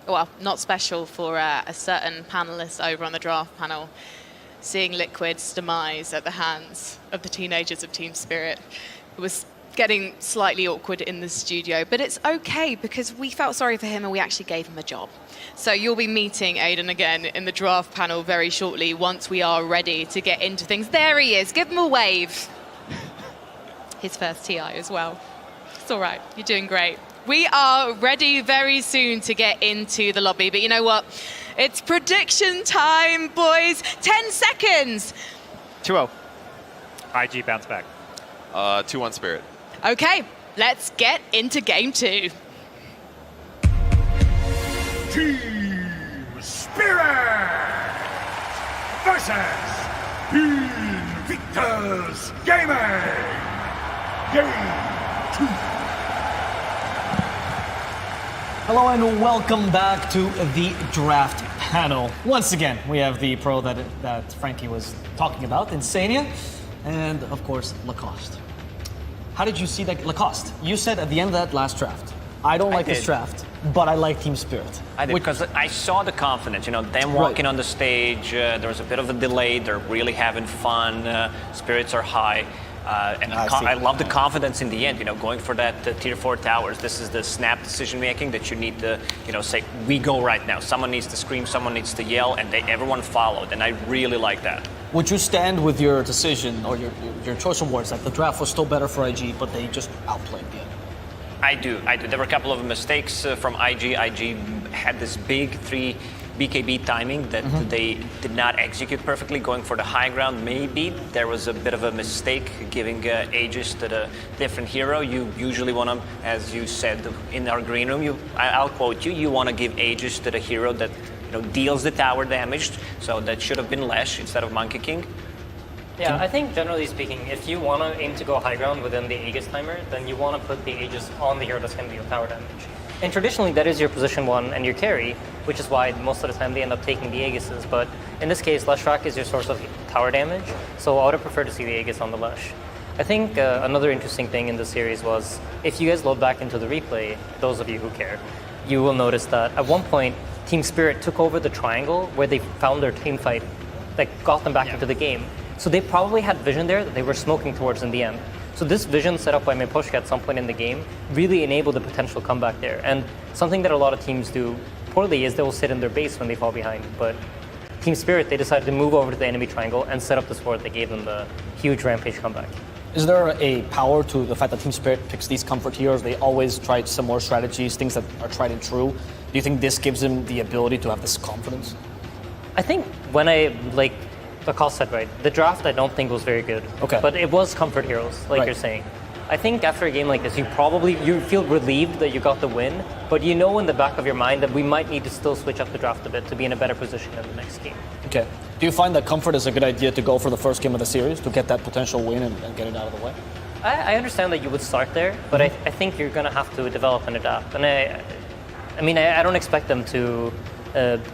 well, not special for a certain panelist over on the draft panel, seeing Liquid's demise at the hands of the teenagers of Team Spirit. It was getting slightly awkward in the studio, but it's okay because we felt sorry for him and we actually gave him a job. So you'll be meeting Aiden again in the draft panel very shortly once we are ready to get into things. There he is, give him a wave. His first TI as well. It's all right, you're doing great. We are ready very soon to get into the lobby, but you know what? It's prediction time, boys. 10 seconds. 2-0. IG bounce back. 2-1 Spirit. Okay, let's get into game 2. Team Spirit versus Invictus Gaming. Game 2. Hello and welcome back to the draft panel. Once again, we have the pro that Frankie was talking about, Insania, and of course, Lacoste. How did you see that, Lacoste? You said at the end of that last draft, I don't like this draft, but I like Team Spirit. I did, because I saw the confidence, them walking on the stage, there was a bit of a delay, they're really having fun, spirits are high. And I love the confidence in the end, going for that tier 4 towers. This is the snap decision making that you need to, say, we go right now. Someone needs to scream, someone needs to yell, and everyone followed. And I really like that. Would you stand with your decision or your choice of words that the draft was still better for IG, but they just outplayed the end? I do. There were a couple of mistakes from IG. IG had this big 3 BKB timing that they did not execute perfectly, going for the high ground. Maybe there was a bit of a mistake giving Aegis to the different hero. You usually want to, as you said in our green room, I'll quote you, you want to give Aegis to the hero that deals the tower damage. So that should have been Lesh instead of Monkey King. Yeah, I think generally speaking, if you want to aim to go high ground within the Aegis timer, then you want to put the Aegis on the hero that's going to deal tower damage. And traditionally, that is your position 1 and your carry, which is why most of the time they end up taking the Aegises. But in this case, Leshrac is your source of tower damage, so I would have preferred to see the Aegis on the Lesh. I think another interesting thing in this series was, if you guys load back into the replay, those of you who care, you will notice that at one point, Team Spirit took over the triangle where they found their team fight that got them back into the game. So they probably had vision there that they were smoking towards in the end. So this vision set up by Miposhka at some point in the game really enabled a potential comeback there. And something that a lot of teams do poorly is they will sit in their base when they fall behind. But Team Spirit, they decided to move over to the enemy triangle and set up this ward that gave them the huge rampage comeback. Is there a power to the fact that Team Spirit picks these comfort heroes? They always try similar strategies, things that are tried and true. Do you think this gives them the ability to have this confidence? I think when the cost said right, the draft I don't think was very good. Okay. But it was comfort heroes, like you're saying. I think after a game like this, you feel relieved that you got the win, but you know in the back of your mind that we might need to still switch up the draft a bit to be in a better position in the next game. Okay. Do you find that comfort is a good idea to go for the first game of the series to get that potential win and get it out of the way? I understand that you would start there, but I think you're going to have to develop and adapt. And I don't expect them to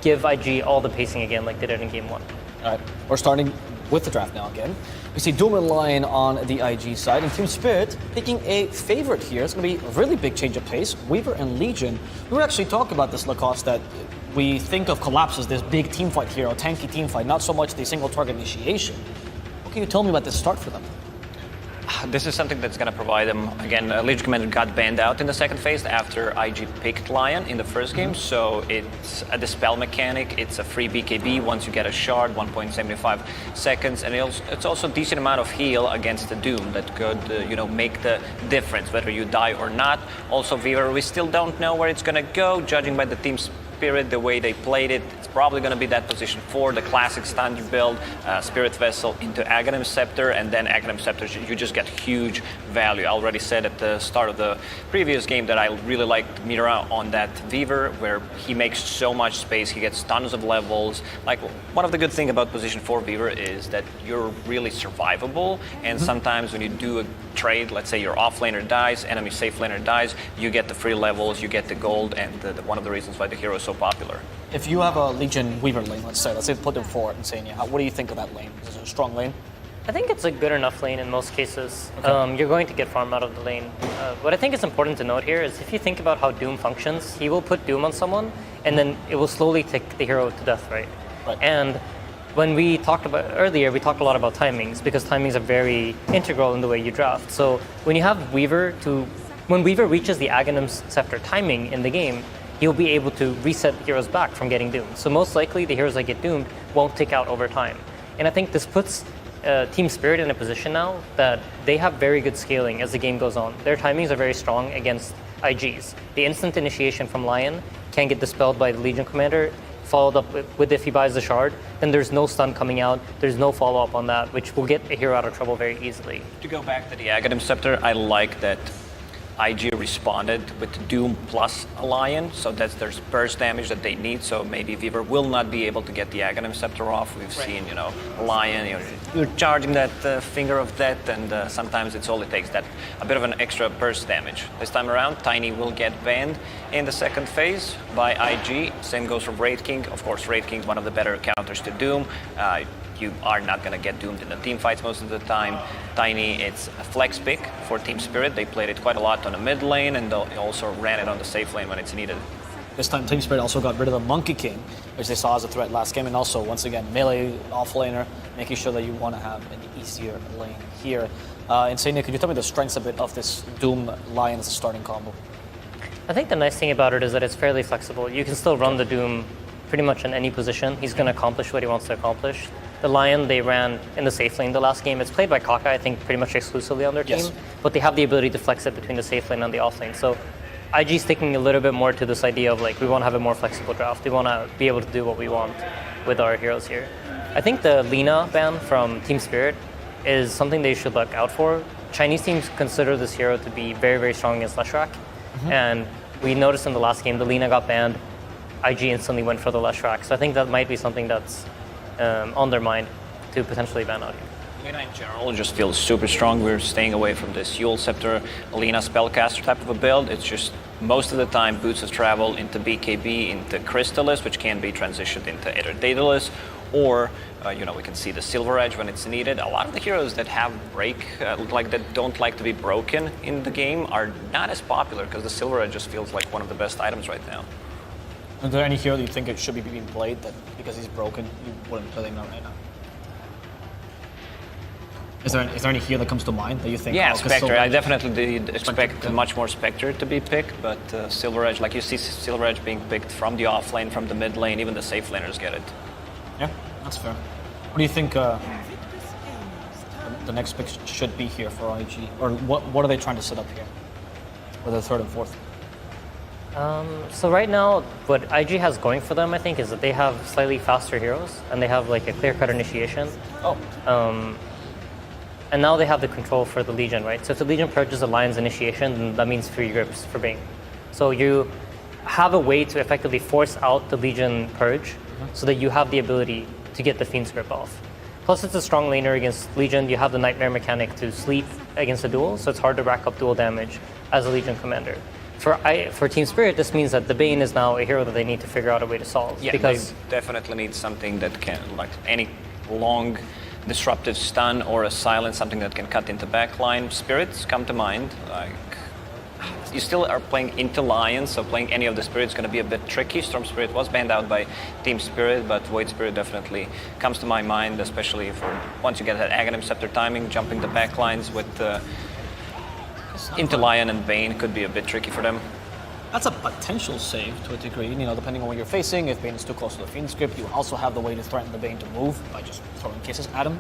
give IG all the pacing again like they did in game 1. All right, we're starting with the draft now again. We see Doom and Lion on the IG side, and Team Spirit picking a favorite here. It's going to be a really big change of pace. Weaver and Legion. We were actually talking about this, Lacoste, that we think of Collapse as this big teamfight hero, tanky teamfight, not so much the single target initiation. What can you tell me about this start for them? This is something that's going to provide them, again, Legion Commander got banned out in the second phase after IG picked Lion in the first game, so it's a dispel mechanic, it's a free BKB once you get a shard, 1.75 seconds, and it's also a decent amount of heal against the Doom that could, make the difference, whether you die or not. Also, Weaver, we still don't know where it's going to go, judging by the team's Spirit, the way they played it, it's probably going to be that position 4, the classic standard build, Spirit Vessel into Aghanim Scepter, and then Aghanim Scepter, you just get huge value. I already said at the start of the previous game that I really liked Mira on that Weaver, where he makes so much space, he gets tons of levels. Like, one of the good things about position 4 Weaver is that you're really survivable, and sometimes when you do a trade, let's say your offlaner dies, enemy safe laner dies, you get the free levels, you get the gold, and one of the reasons why the hero is so popular. If you have a Legion Weaver lane, let's say put them forward and saying, what do you think of that lane? Is it a strong lane? I think it's a good enough lane in most cases. You're going to get farm out of the lane. What I think is important to note here is if you think about how Doom functions, he will put Doom on someone, and then it will slowly take the hero to death, right? And when we talked about earlier, we talked a lot about timings, because timings are very integral in the way you draft. So when you have when Weaver reaches the Aghanim's Scepter timing in the game, he'll be able to reset heroes back from getting doomed. So most likely the heroes that get doomed won't tick out over time. And I think this puts Team Spirit in a position now that they have very good scaling as the game goes on. Their timings are very strong against IGs. The instant initiation from Lion can get dispelled by the Legion Commander, followed up with if he buys the shard, then there's no stun coming out, there's no follow-up on that, which will get a hero out of trouble very easily. To go back to the Aghanim Scepter, I like that IG responded with Doom plus a Lion, so that's there's burst damage that they need, so maybe Weaver will not be able to get the Aghanim Scepter off. We've seen, a Lion, you're charging that Finger of Death, and sometimes it's all it takes, that a bit of an extra burst damage. This time around, Tiny will get banned in the second phase by IG. Same goes for Wraith King. Of course, Wraith King is one of the better counters to Doom. You are not going to get doomed in the team fights most of the time. Tiny, it's a flex pick for Team Spirit. They played it quite a lot on the mid lane, and they also ran it on the safe lane when it's needed. This time Team Spirit also got rid of the Monkey King, which they saw as a threat last game, and also, once again, melee off-laner, making sure that you want to have an easier lane here. Insania, could you tell me the strengths a bit of this Doom Lion as a starting combo? I think the nice thing about it is that it's fairly flexible. You can still run the Doom pretty much in any position. He's going to accomplish what he wants to accomplish. The Lion they ran in the safe lane the last game. It's played by Kaka, I think, pretty much exclusively on their team. But they have the ability to flex it between the safe lane and the off lane. So IG's sticking a little bit more to this idea of we want to have a more flexible draft. We want to be able to do what we want with our heroes here. I think the Lina ban from Team Spirit is something they should look out for. Chinese teams consider this hero to be very, very strong against Leshrac. And we noticed in the last game, the Lina got banned. IG instantly went for the Leshrac. So I think that might be something that's on their mind to potentially ban out here. Lina in general just feels super strong. We're staying away from this Yule Scepter, Lina Spellcaster type of a build. It's just most of the time Boots of Travel into BKB, into Crystallis, which can be transitioned into either Daedalus, or we can see the Silver Edge when it's needed. A lot of the heroes that have break, that don't like to be broken in the game, are not as popular because the Silver Edge just feels like one of the best items right now. Is there any hero that you think it should be being played that because he's broken, you wouldn't play him right now? Is there any hero that comes to mind that you think? Yeah, Spectre. I definitely did expect much more Spectre to be picked, but Silver Edge, like you see Silver Edge being picked from the off lane, from the mid lane, even the safe laners get it. Yeah, that's fair. What do you think the next pick should be here for IG? Or what are they trying to set up here? Or the third and fourth? So right now, what IG has going for them, I think, is that they have slightly faster heroes, and they have a clear-cut initiation. And now they have the control for the Legion, right? So if the Legion purges the Lion's initiation, then that means free grips for Bing. So you have a way to effectively force out the Legion purge, so that you have the ability to get the Fiend's grip off. Plus, it's a strong laner against Legion. You have the Nightmare mechanic to sleep against a duel, so it's hard to rack up duel damage as a Legion commander. For Team Spirit, this means that the Bane is now a hero that they need to figure out a way to solve. Yeah, because they definitely need something that can, any long disruptive stun or a silence, something that can cut into backline. Spirits come to mind. You still are playing into Lions, so playing any of the Spirits is going to be a bit tricky. Storm Spirit was banned out by Team Spirit, but Void Spirit definitely comes to my mind, especially for once you get that Aghanim Scepter timing, jumping the backlines with into Lion and Bane could be a bit tricky for them. That's a potential save to a degree, depending on what you're facing. If Bane is too close to the Fiend script, you also have the way to threaten the Bane to move by just throwing kisses at him.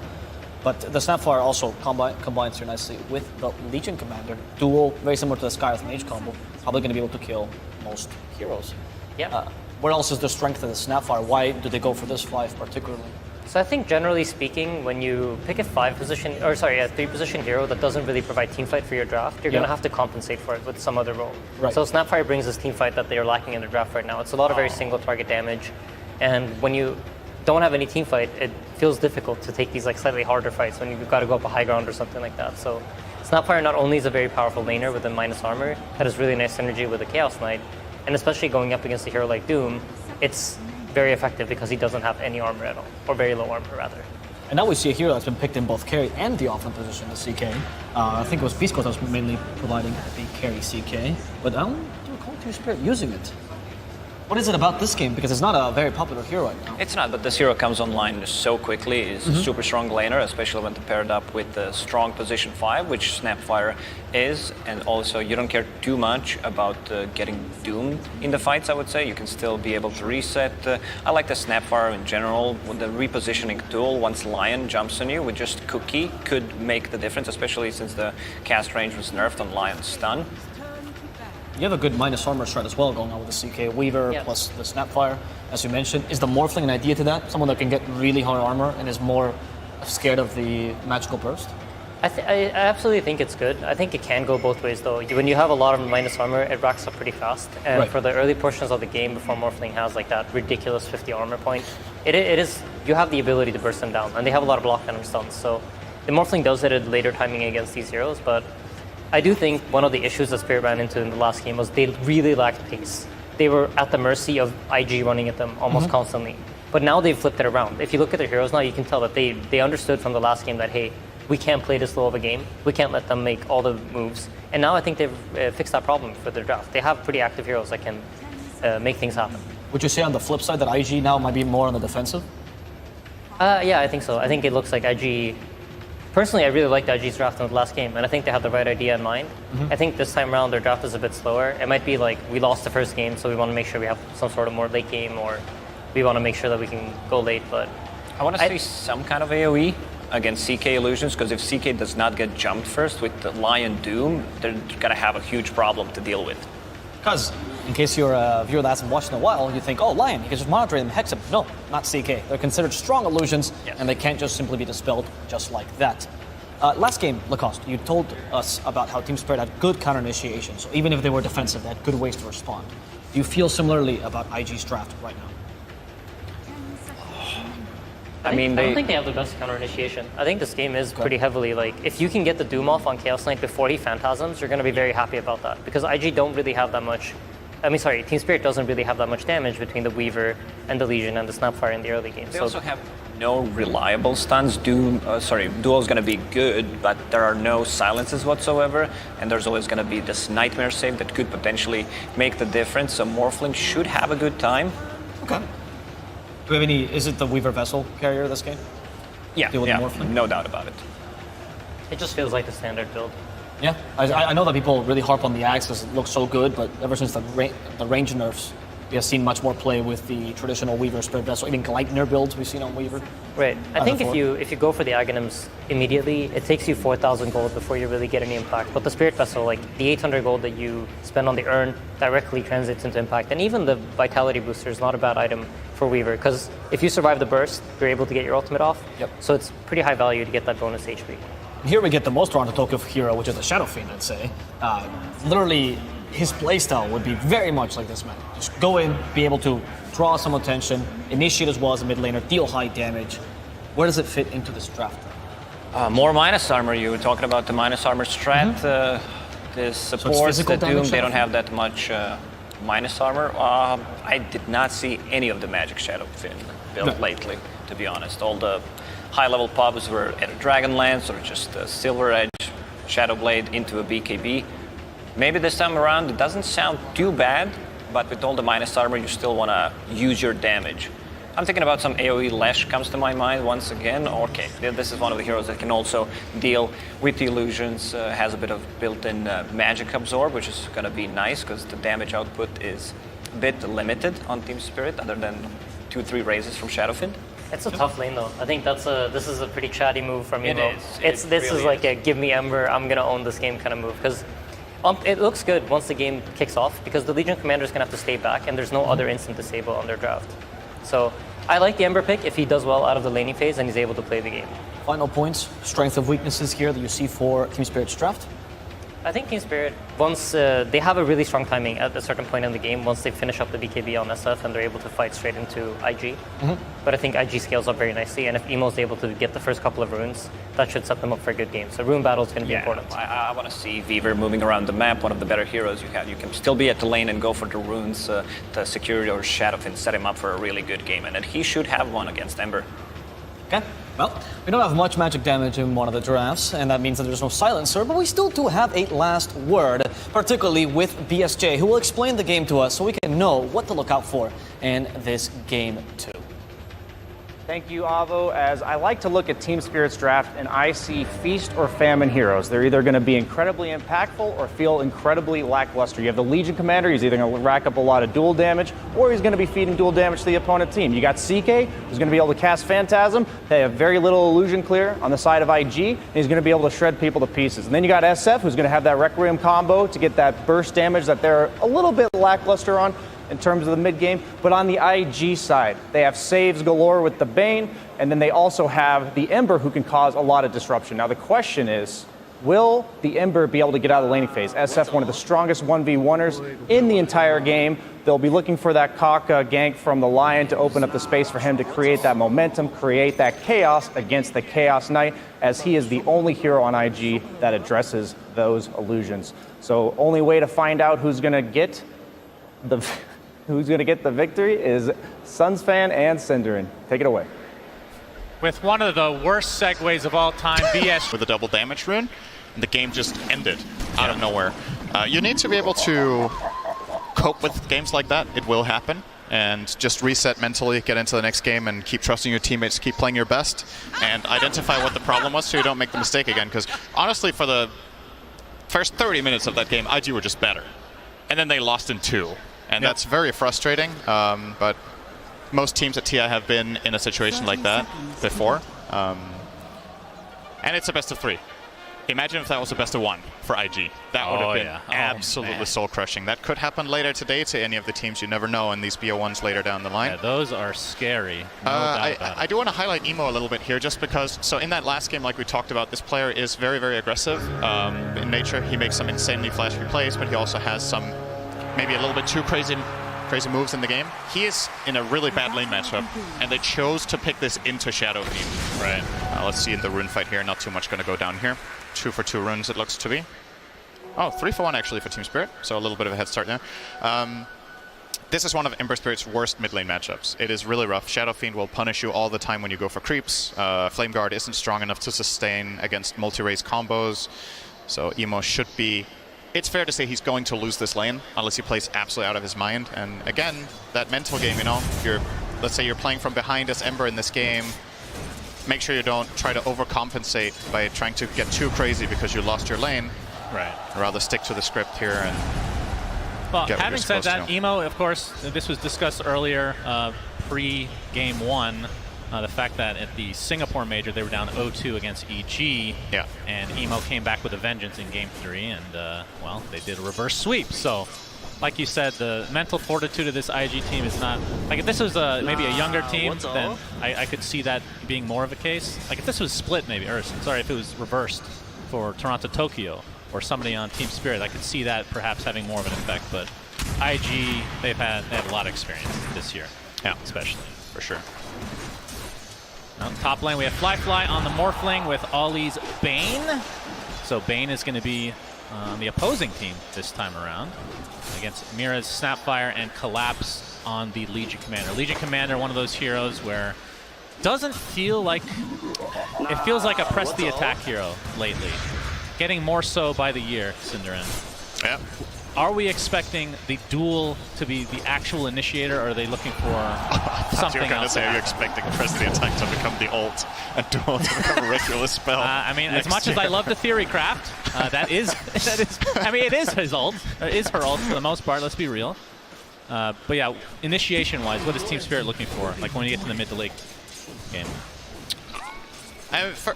But the Snapfire also combines here nicely with the Legion Commander. Duel, very similar to the Skyreth Mage combo. Probably going to be able to kill most heroes. Yeah. What else is the strength of the Snapfire? Why do they go for this 5 particularly? So I think generally speaking, when you pick a 3-position hero that doesn't really provide teamfight for your draft, you're going to have to compensate for it with some other role. Right. So Snapfire brings this teamfight that they are lacking in their draft right now. It's a lot of very single target damage, and when you don't have any teamfight, it feels difficult to take these slightly harder fights when you've got to go up a high ground or something like that. So Snapfire not only is a very powerful laner with a minus armor, that has really nice synergy with the Chaos Knight, and especially going up against a hero like Doom, it's very effective because he doesn't have any armor at all, or very low armor rather. And now we see a hero that's been picked in both carry and the offense position, the CK. I think it was Beast Coast that was mainly providing the carry CK, but I don't recall Team Spirit using it. What is it about this game? Because it's not a very popular hero right now. It's not, but this hero comes online so quickly. He's a super strong laner, especially when paired up with the strong position 5, which Snapfire is. And also, you don't care too much about getting doomed in the fights, I would say. You can still be able to reset. I like the Snapfire in general. With the repositioning tool, once Lion jumps on you with just Cookie, could make the difference, especially since the cast range was nerfed on Lion's stun. You have a good minus armor strat as well going on with the CK Weaver plus the Snapfire, as you mentioned. Is the Morphling an idea to that? Someone that can get really hard armor and is more scared of the magical burst? I absolutely think it's good. I think it can go both ways though. When you have a lot of minus armor, it racks up pretty fast. And for the early portions of the game before Morphling has like that ridiculous 50 armor point, it is, you have the ability to burst them down. And they have a lot of blockdown and stuns. So the Morphling does hit at later timing against these heroes, but I do think one of the issues that Spirit ran into in the last game was they really lacked pace. They were at the mercy of IG running at them almost constantly. But now they've flipped it around. If you look at their heroes now, you can tell that they understood from the last game that, hey, we can't play this low of a game. We can't let them make all the moves. And now I think they've fixed that problem for their draft. They have pretty active heroes that can make things happen. Would you say on the flip side that IG now might be more on the defensive? Yeah, I think so. I think it looks like IG... Personally, I really liked IG's draft in the last game, and I think they had the right idea in mind. I think this time around, their draft is a bit slower. It might be like, we lost the first game, so we want to make sure we have some sort of more late game, or we want to make sure that we can go late, but... I want to see some kind of AoE against CK Illusions, because if CK does not get jumped first with the Lion Doom, they're going to have a huge problem to deal with. Because, in case you're a viewer that hasn't watched in a while, you think, oh, Lion, you can just monitor them, hex them. No, not CK. They're considered strong illusions, and they can't just simply be dispelled just like that. Last game, Lacoste, you told us about how Team Spirit had good counter initiation, so even if they were defensive, they had good ways to respond. Do you feel similarly about IG's draft right now? I mean, I don't think they have the best counter initiation. I think this game is pretty heavily like, if you can get the Doom off on Chaos Knight before he Phantasms, you're going to be very happy about that. Because IG don't really have that much, Team Spirit doesn't really have that much damage between the Weaver and the Legion and the Snapfire in the early game. They also have no reliable stuns. Duel is going to be good, but there are no silences whatsoever, and there's always going to be this Nightmare save that could potentially make the difference. So Morphling should have a good time. Okay. Do we have any, is it the Weaver Vessel carrier this game? Yeah, no doubt about it. It just feels like the standard build. Yeah, I know that people really harp on the Axe because it looks so good, but ever since the range nerfs, we have seen much more play with the traditional Weaver Spirit Vessel, even Gleipnir builds we've seen on Weaver. Right. I think if you go for the Aghanims immediately, it takes you 4,000 gold before you really get any impact. But the Spirit Vessel, like the 800 gold that you spend on the urn, directly translates into impact. And even the Vitality Booster is not a bad item for Weaver, because if you survive the burst, you're able to get your ultimate off. Yep. So it's pretty high value to get that bonus HP. Here we get the most TORONTOTOKYO hero, which is the Shadow Fiend, I'd say. Literally, his playstyle would be very much like this man. Just go in, be able to draw some attention, initiate as well as a mid laner, deal high damage. Where does it fit into this draft? More minus armor. You were talking about the minus armor strat. The supports, the Doom, they don't have that much minus armor. I did not see any of the Magic Shadow Fiend built lately, to be honest. All the high-level pubs were either Dragonlance or just a Silver Edge Shadow Blade into a BKB. Maybe this time around it doesn't sound too bad, but with all the minus armor you still want to use your damage. I'm thinking about some AoE Lash comes to my mind once again. Okay, this is one of the heroes that can also deal with the illusions, has a bit of built-in magic absorb, which is going to be nice because the damage output is a bit limited on Team Spirit, other than 2-3 raises from Shadowfiend. It's a tough lane though. I think this is a pretty chatty move from Emo. This is like a give me Ember, I'm gonna own this game kind of move, because it looks good once the game kicks off, because the Legion Commander is gonna have to stay back and there's no other instant disable on their draft. So I like the Ember pick if he does well out of the laning phase and he's able to play the game. Final points, strength of weaknesses here that you see for Team Spirit's draft? I think Team Spirit, once they have a really strong timing at a certain point in the game, once they finish up the BKB on SF and they're able to fight straight into IG. But I think IG scales up very nicely, and if Emo's able to get the first couple of runes, that should set them up for a good game. So rune battle is going to be important. I want to see Weaver moving around the map, one of the better heroes you have. You can still be at the lane and go for the runes, the security or Shadowfiend, set him up for a really good game, and then he should have one against Ember. Okay. Well, we don't have much magic damage in one of the drafts, and that means that there's no silencer, but we still do have a last word, particularly with BSJ, who will explain the game to us so we can know what to look out for in this game too. Thank you, Avo. As I like to look at Team Spirit's draft, and I see feast or famine heroes. They're either going to be incredibly impactful or feel incredibly lackluster. You have the Legion Commander. He's either going to rack up a lot of dual damage, or he's going to be feeding dual damage to the opponent team. You got CK, who's going to be able to cast Phantasm. They have very little illusion clear on the side of IG, and he's going to be able to shred people to pieces. And then you got SF, who's going to have that Requiem combo to get that burst damage that they're a little bit lackluster on in terms of the mid game. But on the IG side, they have saves galore with the Bane, and then they also have the Ember, who can cause a lot of disruption. Now the question is, will the Ember be able to get out of the laning phase? SF, one of the strongest 1v1ers in the entire game. They'll be looking for that Kaka gank from the Lion to open up the space for him to create that momentum, create that chaos against the Chaos Knight, as he is the only hero on IG that addresses those illusions. So only way to find out who's going to get the victory is Sunsfan and Cinderin. Take it away. With one of the worst segues of all time, BS. With a double damage rune, and the game just ended out of nowhere. You need to be able to cope with games like that. It will happen. And just reset mentally, get into the next game, and keep trusting your teammates, keep playing your best, and identify what the problem was so you don't make the mistake again. Because honestly, for the first 30 minutes of that game, IG were just better. And then they lost in 2. And that's very frustrating, but most teams at TI have been in a situation like that before. And it's a best of 3. Imagine if that was a best of 1 for IG. That would have been absolutely soul-crushing. That could happen later today to any of the teams. You never know in these BO1s later down the line. Yeah, those are scary. No doubt about it. I do want to highlight Emo a little bit here, just because, so in that last game, like we talked about, this player is very, very aggressive in nature. He makes some insanely flashy plays, but he also has some maybe a little bit too crazy moves in the game. He is in a really bad lane matchup, and they chose to pick this into Shadow Fiend. Right. Let's see in the rune fight here. Not too much going to go down here. 2 for 2 runes it looks to be. Oh, 3 for 1 actually for Team Spirit, so a little bit of a head start there. This is one of Ember Spirit's worst mid lane matchups. It is really rough. Shadow Fiend will punish you all the time when you go for creeps. Flame Guard isn't strong enough to sustain against multi-race combos, so Emo should be... It's fair to say he's going to lose this lane unless he plays absolutely out of his mind. And again, that mental game, you know, let's say you're playing from behind as Ember in this game, make sure you don't try to overcompensate by trying to get too crazy because you lost your lane. Right. Rather stick to the script here and well, get what having you're said that, supposed to. Emo, of course, this was discussed earlier, pre-game 1. The fact that at the Singapore Major they were down 0-2 against EG, and Emo came back with a vengeance in Game 3, and well, they did a reverse sweep. So, like you said, the mental fortitude of this IG team is not like if this was maybe a younger team, then I could see that being more of a case. Like if this was split, maybe, or sorry, if it was reversed for TORONTOTOKYO or somebody on Team Spirit, I could see that perhaps having more of an effect. But IG, they have a lot of experience this year, especially for sure. On top lane, we have flyfly on the Morphling with Ollie's Bane. So Bane is going to be on the opposing team this time around against Mira's Snapfire and Collapse on the Legion Commander. Legion Commander, one of those heroes where doesn't feel like... It feels like a press the attack hero lately. Getting more so by the year, Cinderin. Yeah. Are we expecting the duel to be the actual initiator, or are they looking for something You're going to else? say you're expecting press the attack to become the ult and duel to become a regular spell. I mean, as much as I love the theory craft, that is, I mean, it is his ult, or is her ult for the most part, let's be real. But yeah, initiation-wise, what is Team Spirit looking for, like when you get to the mid to late game?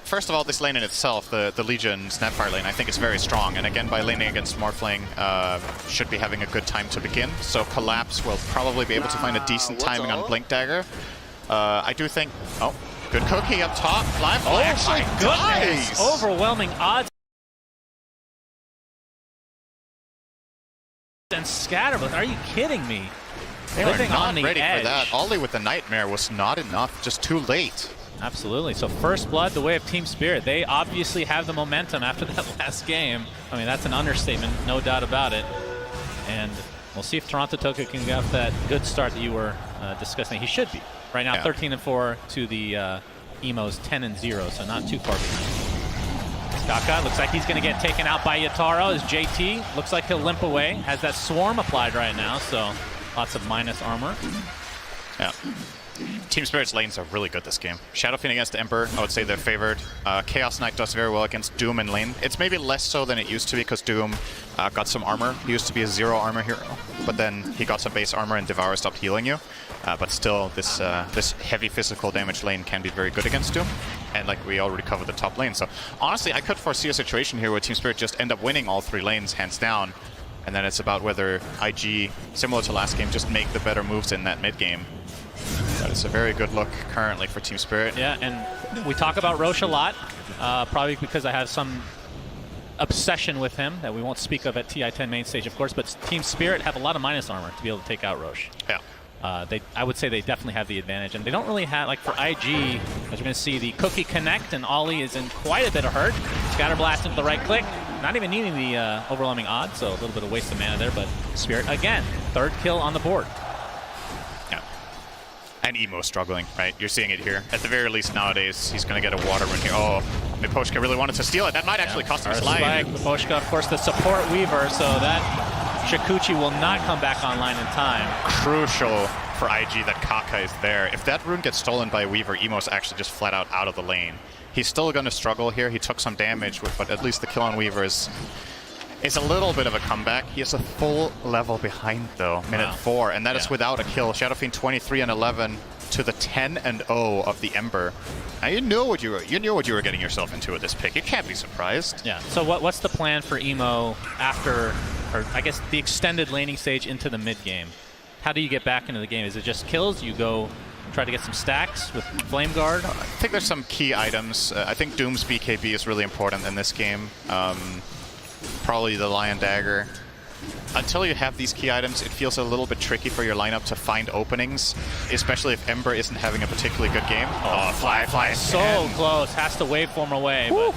First of all, this lane in itself, the Legion Snapfire lane, I think is very strong. And again, by laning against Morphling, should be having a good time to begin. So Collapse will probably be able to find a decent timing on Blink Dagger. I do think... Oh, good cookie up top. Flyfly actually Goodness! Overwhelming odds. And Scatterbug, are you kidding me? They were Living not on the ready edge. for that. Ollie with the Nightmare was not enough, just too late. Absolutely. So first blood, the way of Team Spirit. They obviously have the momentum after that last game. I mean, that's an understatement, no doubt about it. And we'll see if TORONTOTOKYO can get that good start that you were discussing. He should be. Right now, 13-4 to the Emo's 10-0, so not too far behind. Kaka looks like he's going to get taken out by Yatoro as JT looks like he'll limp away. Has that swarm applied right now, so lots of minus armor. Yeah. Team Spirit's lanes are really good this game. Shadow Fiend against Ember, I would say they're favored. Chaos Knight does very well against Doom in lane. It's maybe less so than it used to be because Doom got some armor. He used to be a 0 armor hero, but then he got some base armor and Devour stopped healing you. But still, this heavy physical damage lane can be very good against Doom. And like we already covered the top lane. So honestly, I could foresee a situation here where Team Spirit just end up winning all 3 lanes hands down. And then it's about whether IG, similar to last game, just make the better moves in that mid game. But it's a very good look currently for Team Spirit. Yeah, and we talk about Roche a lot, probably because I have some obsession with him that we won't speak of at TI-10 main stage, of course, but Team Spirit have a lot of minus armor to be able to take out Roche. Yeah. I would say they definitely have the advantage, and they don't really have, like for IG, as we're going to see, the Cookie connect, and Ollie is in quite a bit of hurt. Scatterblast into the right click, not even needing the overwhelming odds, so a little bit of waste of mana there, but Spirit, again, 3rd kill on the board. And Emo struggling, right? You're seeing it here. At the very least nowadays, he's going to get a water run here. Oh, Miposhka really wanted to steal it. That might actually cost him his life. Miposhka, of course, the support Weaver, so that Shikuchi will not come back online in time. Crucial for IG that Kaka is there. If that rune gets stolen by Weaver, Emo's actually just flat out of the lane. He's still going to struggle here. He took some damage, but at least the kill on Weaver is a little bit of a comeback. He is a full level behind though, minute 4, and that is without a kill. Shadow Fiend 23 and 11 to the 10 and 0 of the Ember. Now you knew what you were getting yourself into with this pick. You can't be surprised. Yeah. So what's the plan for Emo after, or I guess the extended laning stage into the mid game? How do you get back into the game? Is it just kills? You go try to get some stacks with Flame Guard? I think there's some key items. I think Doom's BKB is really important in this game. Probably the Lion Dagger. Until you have these key items, it feels a little bit tricky for your lineup to find openings, especially if Ember isn't having a particularly good game. Oh, flyfly. So close. Has to waveform away, but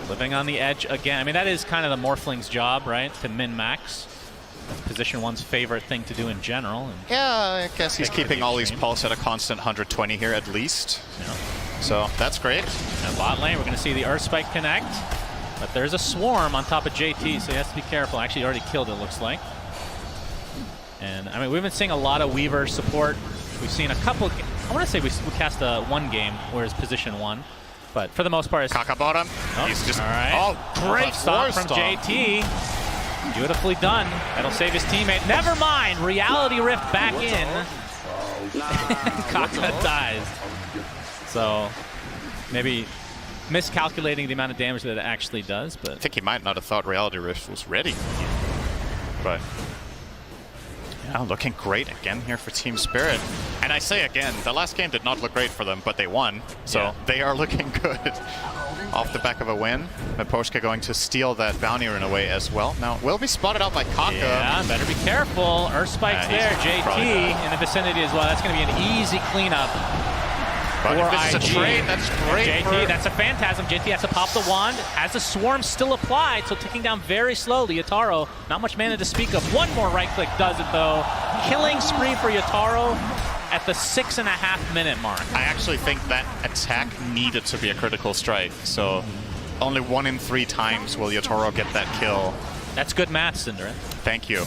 living on the edge again. I mean, that is kind of the Morphling's job, right? To min-max. Position 1's favorite thing to do in general. And yeah, I guess he's keeping all these pulse at a constant 120 here at least. Yeah. So that's great. And bot lane, we're going to see the Earth Spike connect. But there's a swarm on top of JT, so he has to be careful. Actually, he already killed it, looks like. And, I mean, we've been seeing a lot of Weaver support. We've seen a couple... I want to say we cast one game where it's position 1. But for the most part, it's... Kaka bottom. Oh, he's just... All right. Oh, great stop from JT. Beautifully done. That'll save his teammate. Never mind. Reality Rift back in. Kaka dies. So, maybe... miscalculating the amount of damage that it actually does, but... I think he might not have thought Reality Rift was ready. But... yeah, looking great again here for Team Spirit. And I say again, the last game did not look great for them, but they won. So they are looking good off the back of a win. Miposhka going to steal that bounty rune away as well. Now, will be spotted out by Kaka. Yeah, better be careful. Earth Spike's there. JT in the vicinity as well. That's going to be an easy cleanup. But if this is a trade, that's great. JT, that's a Phantasm. JT has to pop the wand. Has the swarm still applied, so ticking down very slowly. Yatoro, not much mana to speak of. One more right click does it though. Killing spree for Yatoro at the 6.5 minute mark. I actually think that attack needed to be a critical strike. So only 1 in 3 times will Yatoro get that kill. That's good math, Cinder. Thank you.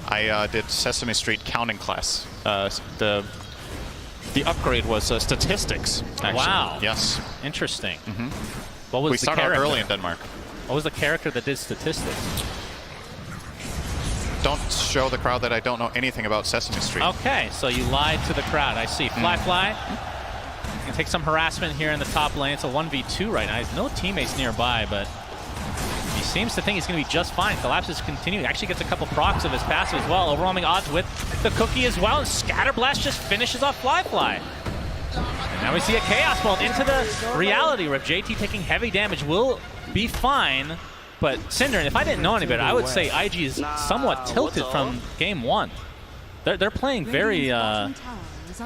I did Sesame Street counting class. The upgrade was statistics, actually. Wow. Yes. Interesting. What was we the started character? early in Denmark. What was the character that did statistics? Don't show the crowd that I don't know anything about Sesame Street. Okay, so you lied to the crowd. I see. Flyfly. You can take some harassment here in the top lane. It's a 1v2 right now. There's no teammates nearby, but he seems to think he's going to be just fine. Collapses continuing. Actually gets a couple procs of his passive as well. Overwhelming odds with the cookie as well. And Scatterblast just finishes off Flyfly. And now we see a Chaos Bolt into the Reality Rift. JT taking heavy damage will be fine. But Cinder, if I didn't know any better, I would say IG is somewhat tilted from game 1. They're playing very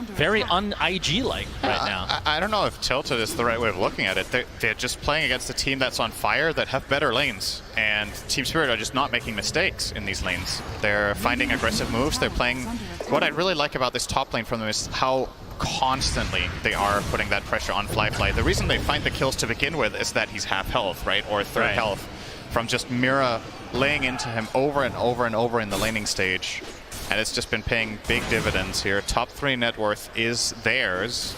very un-IG-like right now. I don't know if tilted is the right way of looking at it. They're just playing against a team that's on fire that have better lanes. And Team Spirit are just not making mistakes in these lanes. They're finding aggressive moves. They're playing... What I really like about this top lane from them is how constantly they are putting that pressure on flyfly. The reason they find the kills to begin with is that he's half health, right? Or third health from just Mira laying into him over and over and over in the laning stage. And it's just been paying big dividends here. Top 3 net worth is theirs.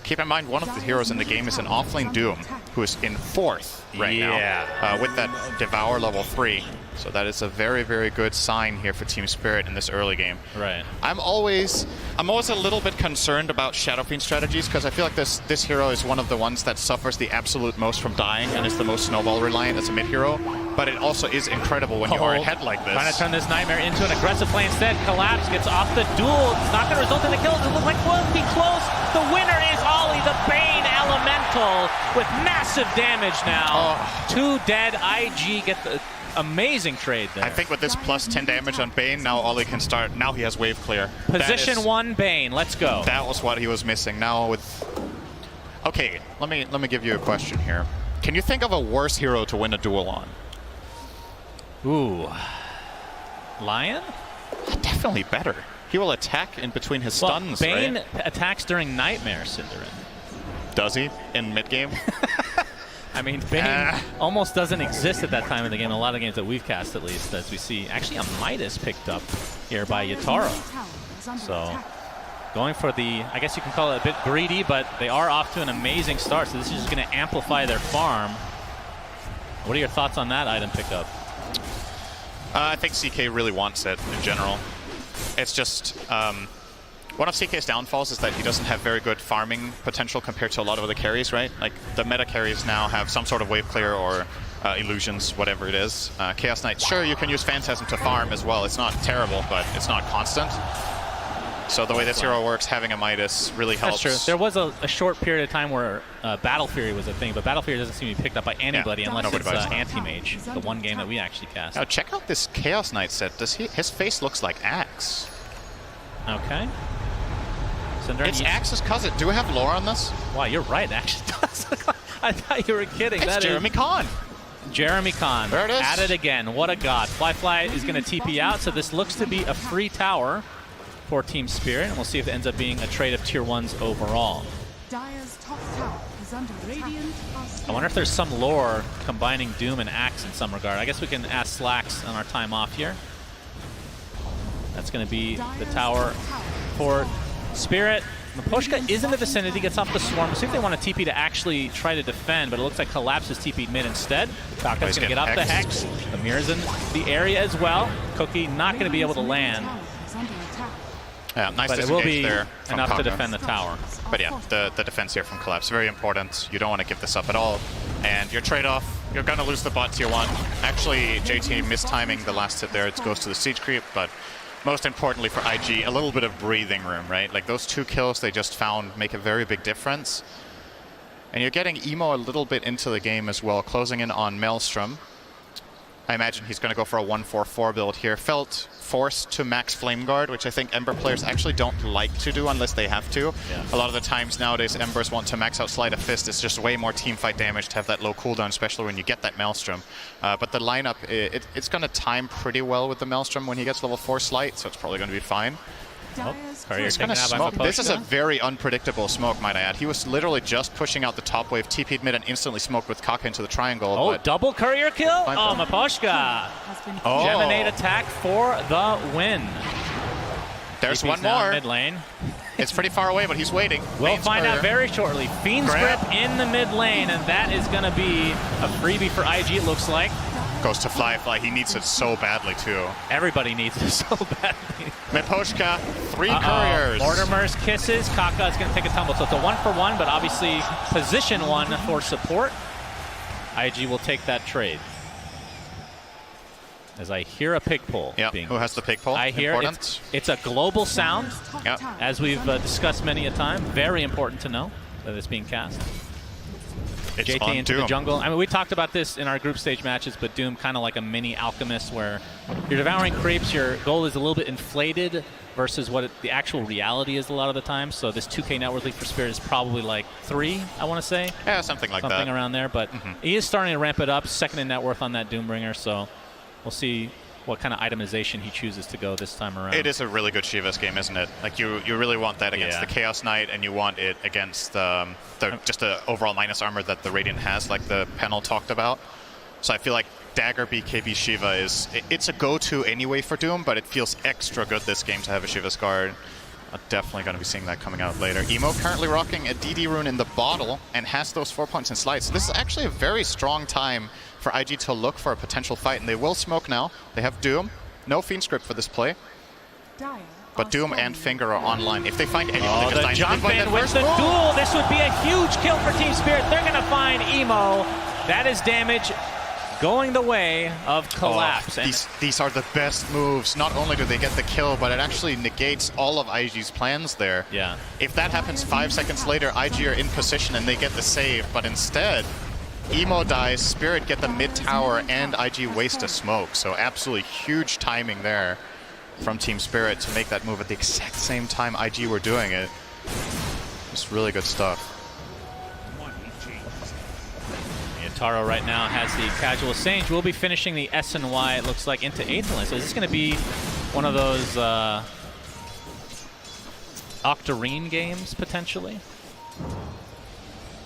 Keep in mind, one of the heroes in the game is an offlane Doom, who is in 4th right now with that Devour level 3. So that is a very, very good sign here for Team Spirit in this early game. Right. I'm always a little bit concerned about Shadow Fiend strategies because I feel like this hero is one of the ones that suffers the absolute most from dying and is the most snowball reliant as a mid hero. But it also is incredible when you are ahead like this. Trying to turn this Nightmare into an aggressive play instead. Collapse gets off the duel. It's not going to result in the kills. It looks like we'll be close. The winner is Ollie, the Bane Elemental, with massive damage now. 2 dead. IG get the amazing trade there. I think with this plus 10 damage on Bane, now Ollie can start. Now he has wave clear. Position 1 Bane. Let's go. That was what he was missing. Now with... Okay, let me give you a question here. Can you think of a worse hero to win a duel on? Ooh. Lion? Definitely better. He will attack in between his stuns, Bane right? attacks during Nightmare, Cinderin. Does he? In mid-game? I mean, Bane almost doesn't exist at that time in the game. In a lot of games that we've cast, at least, as we see. Actually, a Midas picked up here by Yatoro. So, going for the, I guess you can call it a bit greedy, but they are off to an amazing start. So this is just going to amplify their farm. What are your thoughts on that item pickup? I think CK really wants it in general. It's just one of CK's downfalls is that he doesn't have very good farming potential compared to a lot of other carries, right? Like the meta carries now have some sort of wave clear or illusions, whatever it is. Chaos Knight, sure, you can use Phantasm to farm as well. It's not terrible, but it's not constant. So the way this hero works, having a Midas really helps. That's true. There was a short period of time where Battle Fury was a thing, but Battle Fury doesn't seem to be picked up by anybody unless it's Anti-Mage, the one game that we actually cast. Now check out this Chaos Knight set. His face looks like Axe. Okay. It's Axe's cousin. Do we have lore on this? Wow, you're right. It actually does. I thought you were kidding. It's Jeremy Kahn. Jeremy Kahn. There it is. At it again. What a god. Flyfly is going to TP out, so this looks to be a free tower for Team Spirit, and we'll see if it ends up being a trade of tier 1s overall. Dire's top tower is under attack. I wonder if there's some lore combining Doom and Axe in some regard. I guess we can ask Slacks on our time off here. That's going to be the tower for Spirit. Miposhka is in the vicinity, gets off the swarm. We'll see if they want to TP to actually try to defend, but it looks like Collapse is TP'd mid instead. Kaka's going to get up the Hex. The Mira's in the area as well. Cookie not going to be able to land. Yeah, nice but it will be there enough to defend the tower. But yeah, the defense here from Collapse, very important. You don't want to give this up at all. And your trade-off, you're going to lose the bot tier 1. Actually, JT mistiming the last hit there. It goes to the siege creep, but most importantly for IG, a little bit of breathing room, right? Like those 2 kills they just found make a very big difference. And you're getting Emo a little bit into the game as well, closing in on Maelstrom. I imagine he's going to go for a 1-4-4 build here. Felt forced to max Flame Guard, which I think Ember players actually don't like to do unless they have to. Yeah. A lot of the times nowadays, Embers want to max out Sleight of Fist. It's just way more teamfight damage to have that low cooldown, especially when you get that Maelstrom. But the lineup, it's going to time pretty well with the Maelstrom when he gets level 4 Sleight, so it's probably going to be fine. He's gonna smoke. This is a very unpredictable smoke, might I add. He was literally just pushing out the top wave, TP'd mid, and instantly smoked with Kaka into the triangle. Oh, double courier kill? Oh, Miposhka. Geminate attack for the win. There's one more. Mid lane. It's pretty far away, but he's waiting. We'll find out very shortly. Fiend's Grip in the mid lane, and that is going to be a freebie for IG, it looks like. Goes to flyfly. He needs it so badly, too. Everybody needs it so badly. Miposhka, 3 couriers. Mortimer's kisses. Kaka is going to take a tumble. So it's a 1-for-1, but obviously position 1 for support. IG will take that trade. As I hear a pig pull. Yeah, who has the pig pull? I hear it's a global sound. Yep. As we've discussed many a time. Very important to know that it's being cast. It's JT into Doom. the jungle. I mean, we talked about this in our group stage matches, but Doom kind of like a mini alchemist where you're devouring creeps, your goal is a little bit inflated versus what the actual reality is a lot of the time. So this 2K net worth league for Spirit is probably like 3, I want to say. Yeah, something like that. Something around there, but he is starting to ramp it up. 2nd in net worth on that Doombringer, so we'll see what kind of itemization he chooses to go this time around. It is a really good Shiva's game, isn't it? Like you really want that against the Chaos Knight, and you want it against just the overall minus armor that the Radiant has, like the panel talked about. So I feel like Dagger BKB Shiva it's a go-to anyway for Doom, but it feels extra good this game to have a Shiva's Guard. I'm definitely going to be seeing that coming out later. Emo currently rocking a DD rune in the bottle and has those 4 points in slides. So this is actually a very strong time for IG to look for a potential fight, and they will smoke now. They have Doom, no Fiend script for this play, but Doom and Finger are online. If they find anyone, oh, they the jump in with the duel. This would be a huge kill for Team Spirit. They're going to find Emo. That is damage going the way of Collapse. These are the best moves. Not only do they get the kill, but it actually negates all of IG's plans there. Yeah. If that happens 5 seconds later, IG are in position and they get the save, but instead, Emo dies, Spirit get the mid tower, and IG waste a smoke. So absolutely huge timing there from Team Spirit to make that move at the exact same time IG were doing it. Just really good stuff. Yatoro right now has the casual Sage. We'll be finishing the S and Y, it looks like, into 8th lane. So is this going to be one of those Octarine games, potentially?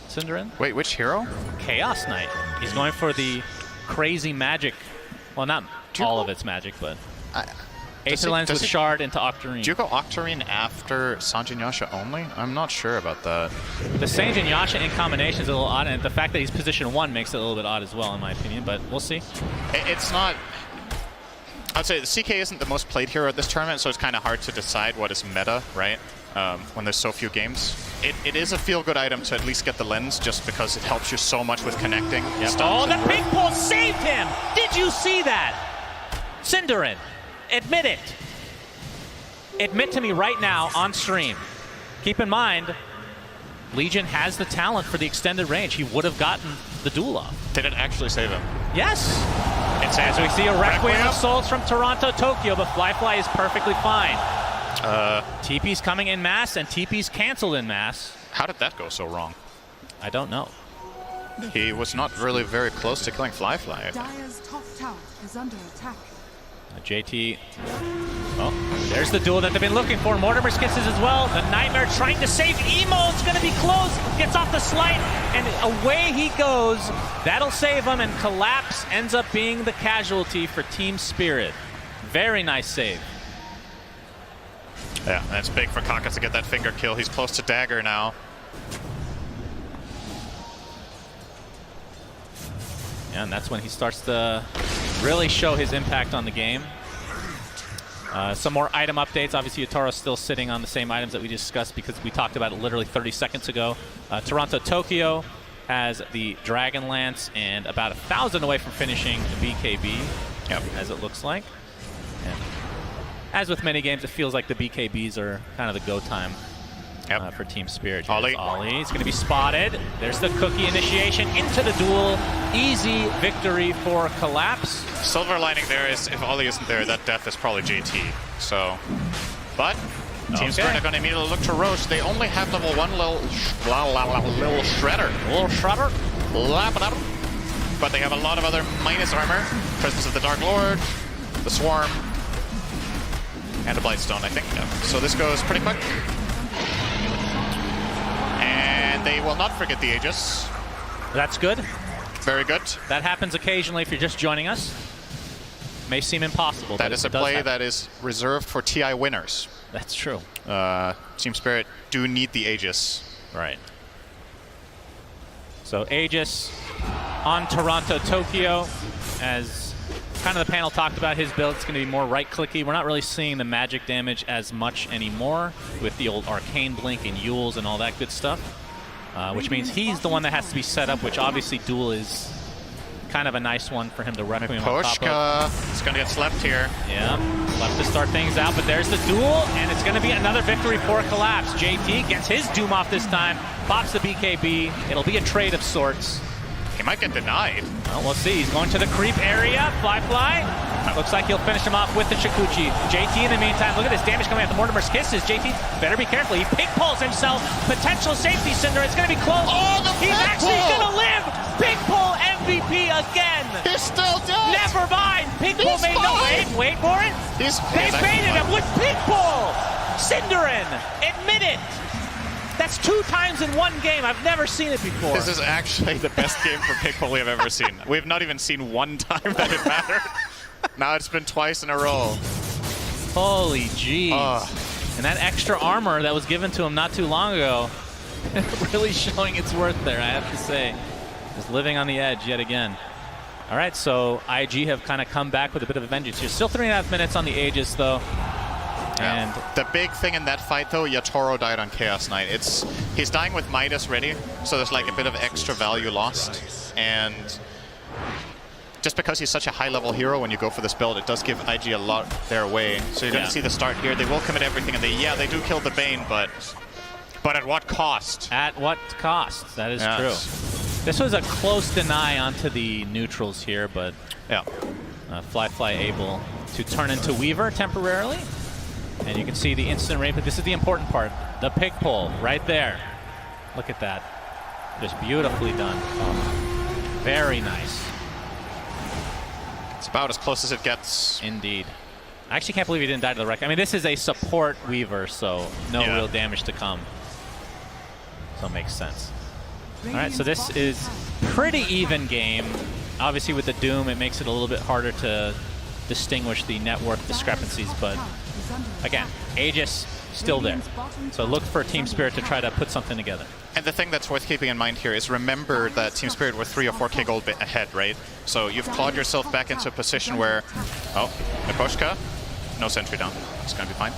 Cinderin? Wait, which hero? Chaos Knight. He's going for the crazy magic. Well, not all of its magic, but Aether Lens with Shard into Octarine. Do you go Octarine after Sanjin Yasha only? I'm not sure about that. The Sanjin and Yasha in combination is a little odd, and the fact that he's position 1 makes it a little bit odd as well, in my opinion, but we'll see. It's not... I'd say the CK isn't the most played hero at this tournament, so it's kind of hard to decide what is meta, right? When there's so few games. It is a feel-good item to at least get the lens, just because it helps you so much with connecting. Yep. Oh, the pink pull saved him! Did you see that? Cinderin, admit it. Admit to me right now on stream. Keep in mind, Legion has the talent for the extended range. He would have gotten the duel off. Did it actually save him? Yes! As we see a Requiem of Souls from Toronto-Tokyo, but flyfly is perfectly fine. TP's coming in mass, and TP's canceled in mass. How did that go so wrong? I don't know. He was not really very close to killing flyfly. Dire's top tower is under attack. JT, well, there's the duel that they've been looking for. Mortimer's Kisses as well. The Nightmare trying to save Emo. It's going to be close. Gets off the slide, and away he goes. That'll save him, and Collapse ends up being the casualty for Team Spirit. Very nice save. Yeah, that's big for Kaka to get that finger kill. He's close to Dagger now. Yeah, and that's when he starts to really show his impact on the game. Some more item updates. Obviously, Yatoro's still sitting on the same items that we discussed because we talked about it literally 30 seconds ago. Toronto-Tokyo has the Dragon Lance and about 1,000 away from finishing the BKB, as it looks like. And as with many games, it feels like the BKBs are kind of the go time for Team Spirit. Ollie. Ollie is going to be spotted. There's the cookie initiation into the duel. Easy victory for Collapse. Silver lining there is if Ollie isn't there, that death is probably JT. So, but Team Spirit are going to immediately look to Roche. They only have level 1 little shredder. But they have a lot of other minus armor. Presence of the Dark Lord, the Swarm, and a Blightstone, I think. So this goes pretty quick. And they will not forget the Aegis. That's good. Very good. That happens occasionally if you're just joining us. May seem impossible. That is a play that is reserved for TI winners. That's true. Team Spirit do need the Aegis. Right. So Aegis on Toronto-Tokyo, as kind of the panel talked about his build. It's going to be more right-clicky. We're not really seeing the magic damage as much anymore with the old Arcane Blink and Yules and all that good stuff, which means he's the one that has to be set up, which obviously Duel is kind of a nice one for him to Requiem on top of. It's going to get slept here. Yeah, left to start things out, but there's the Duel, and it's going to be another victory for Collapse. JT gets his Doom off this time, pops the BKB. It'll be a trade of sorts. He might get denied. Well, we'll see. He's going to the creep area. flyfly Looks like he'll finish him off with the Shikuchi. JT in the meantime, look at this damage coming out the Mortimer's Kisses. JT better be careful. He pig pulls himself. Potential safety cinder. It's going to be close. Oh, the He's actually going to live. Pig pull MVP again. He's still dead. Never mind. Pig pull made no wait for it. They baited him with pig pull. Cinderin, admit it. That's 2 times in 1 game. I've never seen it before. This is actually the best game for pick pull we have ever seen. We have not even seen 1 time that it mattered. Now it's been twice in a row. Holy jeez. And that extra armor that was given to him not too long ago, really showing its worth there, I have to say. Just living on the edge yet again. All right, so IG have kind of come back with a bit of a vengeance here. Still 3.5 minutes on the Aegis, though. And the big thing in that fight, though, Yatoro died on Chaos Knight. He's dying with Midas ready, so there's like a bit of extra value lost. And just because he's such a high-level hero when you go for this build, it does give IG a lot their way. So you're going to see the start here. They will commit everything, and they do kill the Bane, but at what cost? At what cost? That is true. This was a close deny onto the neutrals here, but flyfly able to turn into Weaver temporarily. And you can see the instant rape, but this is the important part. The pig pull right there. Look at that. Just beautifully done. Oh, very nice. It's about as close as it gets. Indeed. I actually can't believe he didn't die to the wreck. I mean, this is a support Weaver, so no real damage to come. So it makes sense. All right, so this is pretty even game. Obviously with the Doom, it makes it a little bit harder to distinguish the network discrepancies, but again, Aegis still there. So look for Team Spirit to try to put something together. And the thing that's worth keeping in mind here is remember that Team Spirit were 3 or 4k gold ahead, right? So you've clawed yourself back into a position where, Miposhka, no sentry down. It's going to be fine.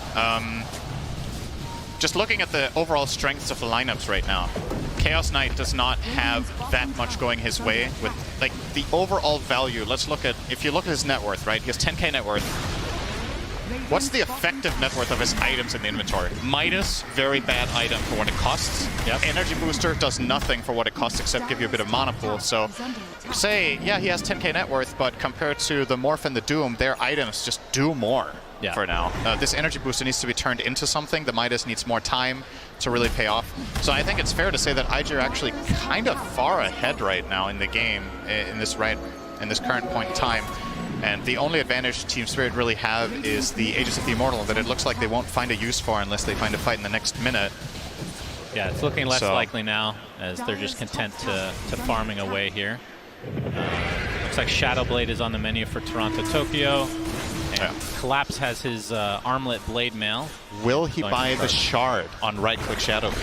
Just looking at the overall strengths of the lineups right now, Chaos Knight does not have that much going his way with like the overall value. Let's look at, if you look at his net worth, right? He has 10k net worth. What's the effective net worth of his items in the inventory? Midas, very bad item for what it costs. Energy Booster does nothing for what it costs except give you a bit of mana pool. So say, he has 10k net worth, but compared to the Morph and the Doom, their items just do more for now. This Energy Booster needs to be turned into something. The Midas needs more time to really pay off. So I think it's fair to say that IG are actually kind of far ahead right now in the game, in this current point in time. And the only advantage Team Spirit really have is the Aegis of the Immortal that it looks like they won't find a use for unless they find a fight in the next minute. Yeah, it's looking less likely now as they're just content to farming away here. Looks like Shadowblade is on the menu for TORONTOTOKYO. And Collapse has his armlet blade mail. Will he buy the shard on right-click Shadowblade?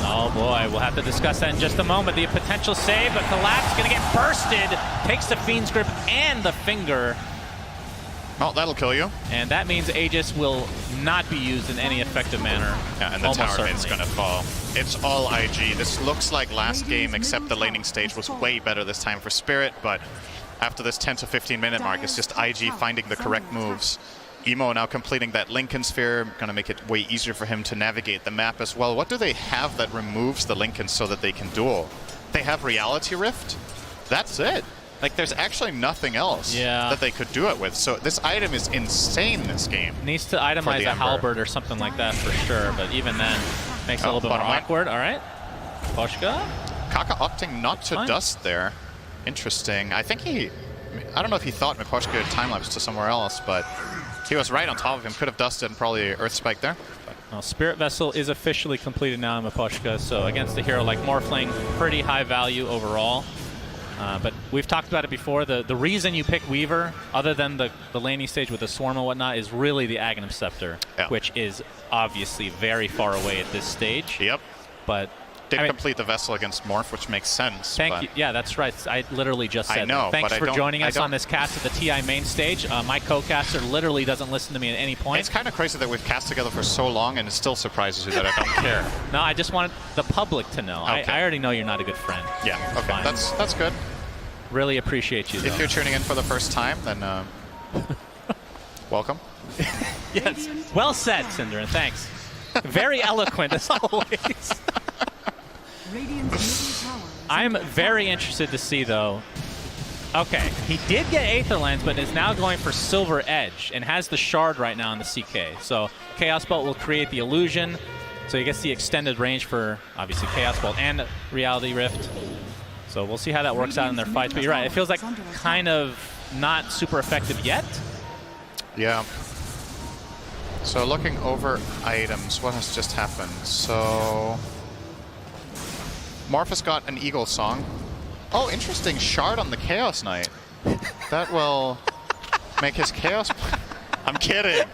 Oh boy, we'll have to discuss that in just a moment. The potential save, but Collapse is going to get bursted. Takes the Fiend's Grip and the Finger. Oh, that'll kill you. And that means Aegis will not be used in any effective manner. Yeah, and the tower hit's going to fall. It's all IG. This looks like last game, except the laning stage was way better this time for Spirit, but after this 10 to 15 minute mark, it's just IG finding the correct moves. Emo now completing that Lincoln Sphere, going to make it way easier for him to navigate the map as well. What do they have that removes the Lincoln so that they can duel? They have Reality Rift? That's it. Like, there's actually nothing else that they could do it with. So this item is insane this game. Needs to itemize a halberd or something like that for sure, but even then, makes it a little bit more awkward. All right. Miposhka. Kaka opting not to dust there. Interesting. I think I don't know if he thought Miposhka had time-lapse to somewhere else, but he was right on top of him. Could have dusted and probably Earth Spike there. Well, Spirit Vessel is officially completed now in Miposhka, so against a hero like Morphling, pretty high value overall. But we've talked about it before. The reason you pick Weaver, other than the laning stage with the Swarm and whatnot, is really the Aghanim Scepter, which is obviously very far away at this stage. Yep. But did complete the Vessel against Morph, which makes sense. Thank you. Yeah, that's right. I literally just said that. Thanks for joining us on this cast at the TI main stage. My co-caster literally doesn't listen to me at any point. It's kind of crazy that we've cast together for so long and it still surprises you that I don't care. No, I just wanted the public to know. I already know you're not a good friend. Yeah, okay. That's good. Really appreciate you, though. If you're tuning in for the first time, then welcome. Yes. Well said, Cinderin. Thanks. Very eloquent, as always. I'm very interested to see, though, Okay, he did get Aether Lens, but is now going for Silver Edge and has the Shard right now in the CK. So Chaos Bolt will create the illusion. So he gets the extended range for, obviously, Chaos Bolt and Reality Rift. So we'll see how that works out in their fights. But you're right, it feels like kind of not super effective yet. Yeah. So looking over items, what has just happened? So Morphus got an Eagle Song. Oh, interesting. Shard on the Chaos Knight. That will make his Chaos... I'm kidding.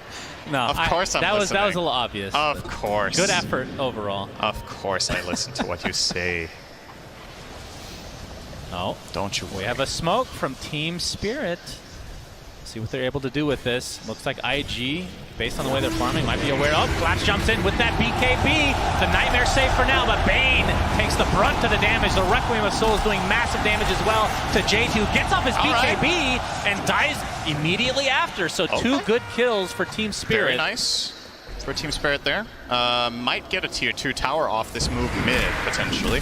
No, of course I'm that was listening. a little obvious. Of course. Good effort overall. Of course I listen to what you say. Oh, don't you worry. We have a smoke from Team Spirit. See what they're able to do with this. Looks like IG, based on the way they're farming, might be aware. Oh, Flash jumps in with that BKB. The Nightmare safe for now, but Bane takes the brunt of the damage. The Requiem of Souls doing massive damage as well to J2. Gets off his BKB and dies immediately after. So two good kills for Team Spirit. Very nice for Team Spirit there. Might get a tier 2 tower off this move mid, potentially.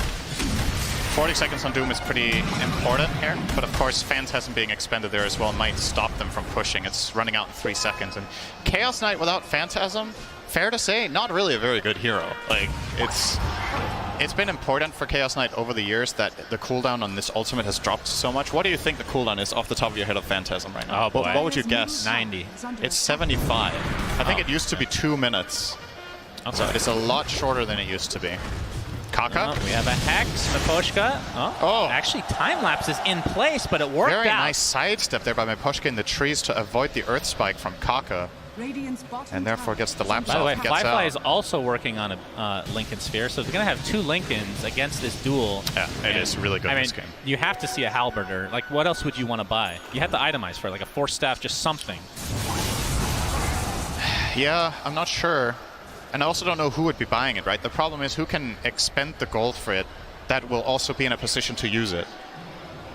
40 seconds on Doom is pretty important here, but of course Phantasm being expended there as well might stop them from pushing. It's running out in 3 seconds, and Chaos Knight without Phantasm, fair to say, not really a very good hero. Like, it's been important for Chaos Knight over the years that the cooldown on this ultimate has dropped so much. What do you think the cooldown is off the top of your head of Phantasm right now? Oh boy. What would you guess? 90. It's 75. I think it used to be 2 minutes. Okay. So it's a lot shorter than it used to be. Kaka. We have a Hex, Miposhka. Actually, time lapse is in place, but it worked out. Very nice sidestep there by Miposhka in the trees to avoid the Earth Spike from Kaka. And therefore gets the lapse off. By the way, and gets flyfly out. is also working on a Lincoln Sphere, so they're going to have 2 Lincolns against this duel. Yeah, it is really good in this game. You have to see a Halberder. Like, what else would you want to buy? You have to itemize for it, like a Force Staff, just something. Yeah, I'm not sure. And I also don't know who would be buying it, right? The problem is who can expend the gold for it that will also be in a position to use it.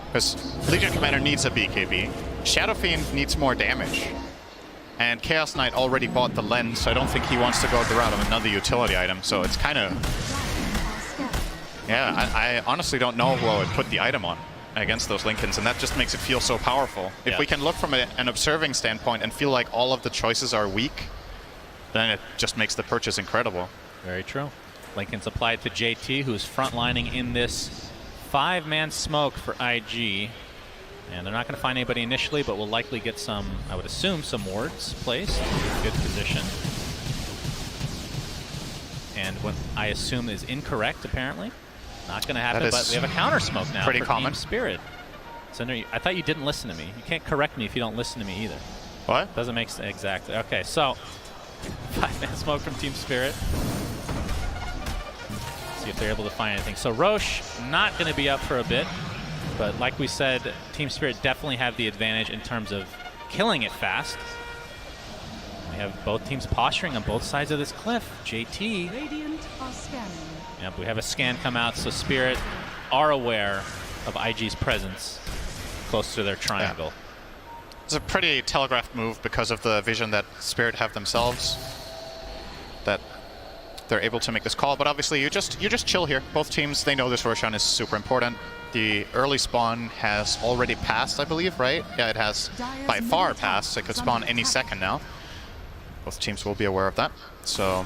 Because Legion Commander needs a BKB. Shadow Fiend needs more damage. And Chaos Knight already bought the lens, so I don't think he wants to go the route of another utility item. So it's kind of... Yeah, I honestly don't know who I would put the item on against those Lincolns, and that just makes it feel so powerful. If we can look from an observing standpoint and feel like all of the choices are weak, then it just makes the purchase incredible. Very true. Lincoln's applied to JT, who's frontlining in this 5-man smoke for IG. And they're not going to find anybody initially, but will likely get some, I would assume, some wards placed. Good position. And what I assume is incorrect, apparently. Not going to happen, but we have a counter smoke now for Team Spirit. So I thought you didn't listen to me. You can't correct me if you don't listen to me either. What? Doesn't make sense. Exactly. Okay, so 5-man smoke from Team Spirit. See if they're able to find anything. So Roche not going to be up for a bit, but like we said, Team Spirit definitely have the advantage in terms of killing it fast. We have both teams posturing on both sides of this cliff. JT. Radiant are scanning. Yep, we have a scan come out, so Spirit are aware of IG's presence close to their triangle. Yeah. It's a pretty telegraphed move because of the vision that Spirit have themselves, that they're able to make this call. But obviously, you just chill here. Both teams, they know this Roshan is super important. The early spawn has already passed, I believe, right? Yeah, it has by far passed. It could spawn any second now. Both teams will be aware of that. So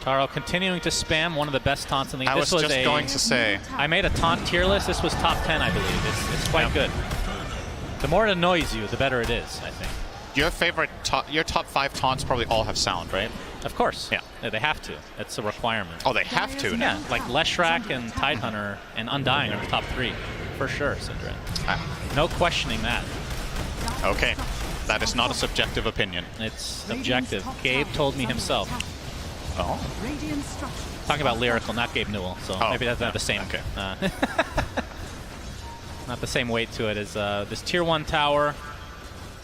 Yatoro continuing to spam one of the best taunts in the game. I was just going to say. I made a taunt tier list. This was top 10, I believe. It's quite good. The more it annoys you, the better it is, I think. Your top 5 taunts probably all have sound, right? Of course. Yeah. They have to. That's a requirement. Oh, they have to now? Yeah, like Leshrac and Tidehunter and Undying are the top 3. For sure, Syndra. No questioning that. Okay. That is not a subjective opinion. It's objective. Gabe told me himself. Oh. Talking about lyrical, not Gabe Newell, so maybe that's not the same. Okay. Not the same weight to it as this tier 1 tower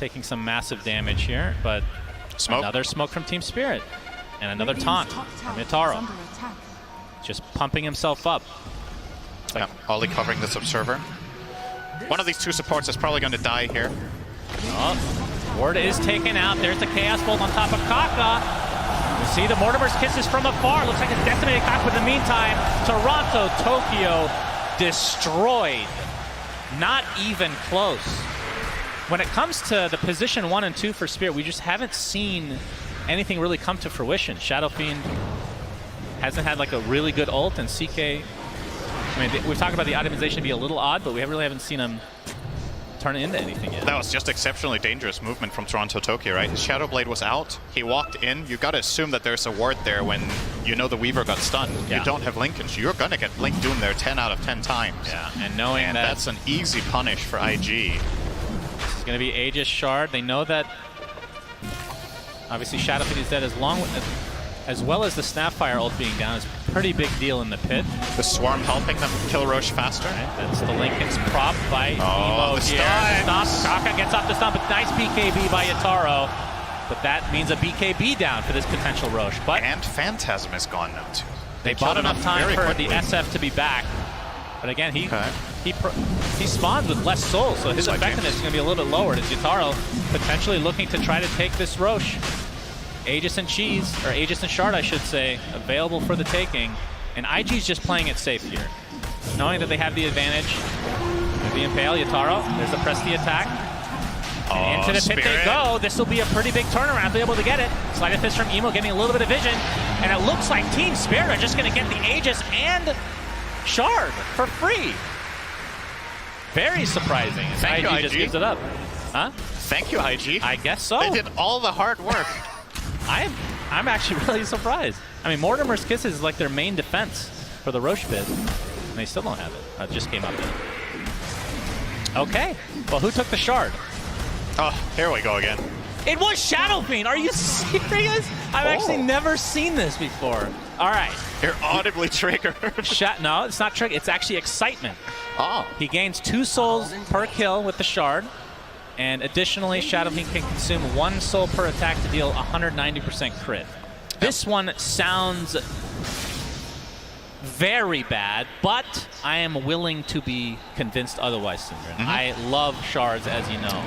taking some massive damage here, but another smoke from Team Spirit and another taunt from Yatoro. Just pumping himself up. Like Ollie covering this observer. One of these 2 supports is probably going to die here. Oh, ward is taken out. There's the Chaos Bolt on top of Kaka. You see the Mortimer's Kisses from afar. Looks like a decimated Kaka, but in the meantime, TORONTOTOKYO destroyed. Not even close. When it comes to the position 1 and 2 for Spirit, we just haven't seen anything really come to fruition. Shadow Fiend hasn't had like a really good ult, and CK, I mean, we've talked about the itemization be a little odd, but we really haven't seen him turn it into anything yet. That was just exceptionally dangerous movement from TORONTOTOKYO, right? His Shadow Blade was out. He walked in. You got to assume that there's a ward there when you know the Weaver got stunned. Yeah. You don't have Lincolns. You're going to get Blink Doom there 10 out of 10 times. Yeah, and knowing that that's an easy punish for IG. This is going to be Aegis Shard. They know that obviously Shadow Fiend is dead, as well as the Snapfire ult being down is a pretty big deal in the pit. The Swarm helping them kill Roche faster. Right, that's the Lincoln's prop by Oh, Emo the here. stuns. Kaka gets off the stump, but nice BKB by Yatoro. But that means a BKB down for this potential Roche. But And Phantasm is gone now too. they bought killed enough time very for quickly. the SF to be back. But again, he spawns with less souls, so his That's why effectiveness is going to be a little bit lower. As Yatoro potentially looking to try to take this Roche. Aegis and Cheese, or Aegis and Shard, I should say, available for the taking. And IG's just playing it safe here. Knowing that they have the advantage. The Impale, Yatoro, there's the press the attack. And into the pit they go. This will be a pretty big turnaround. They'll be able to get it. Sleight of Fist from Emo getting a little bit of vision. And it looks like Team Spirit are just going to get the Aegis and Shard for free. Very surprising. Thank you, IG just gives it up. Huh? Thank you, IG. I guess so. They did all the hard work. I'm actually really surprised. I mean, Mortimer's Kisses is like their main defense for the Roche pit, and they still don't have it. It just came up there. Okay, well, who took the Shard? Oh, here we go again. It was Shadow Fiend. Are you serious? I've actually never seen this before. All right. You're audibly triggered. No, it's not trigger. It's actually excitement. Oh. He gains 2 souls per kill with the Shard. And additionally, Shadow Fiend can consume 1 soul per attack to deal 190% crit. This one sounds very bad, but I am willing to be convinced otherwise, Syndren. I love shards, as you know.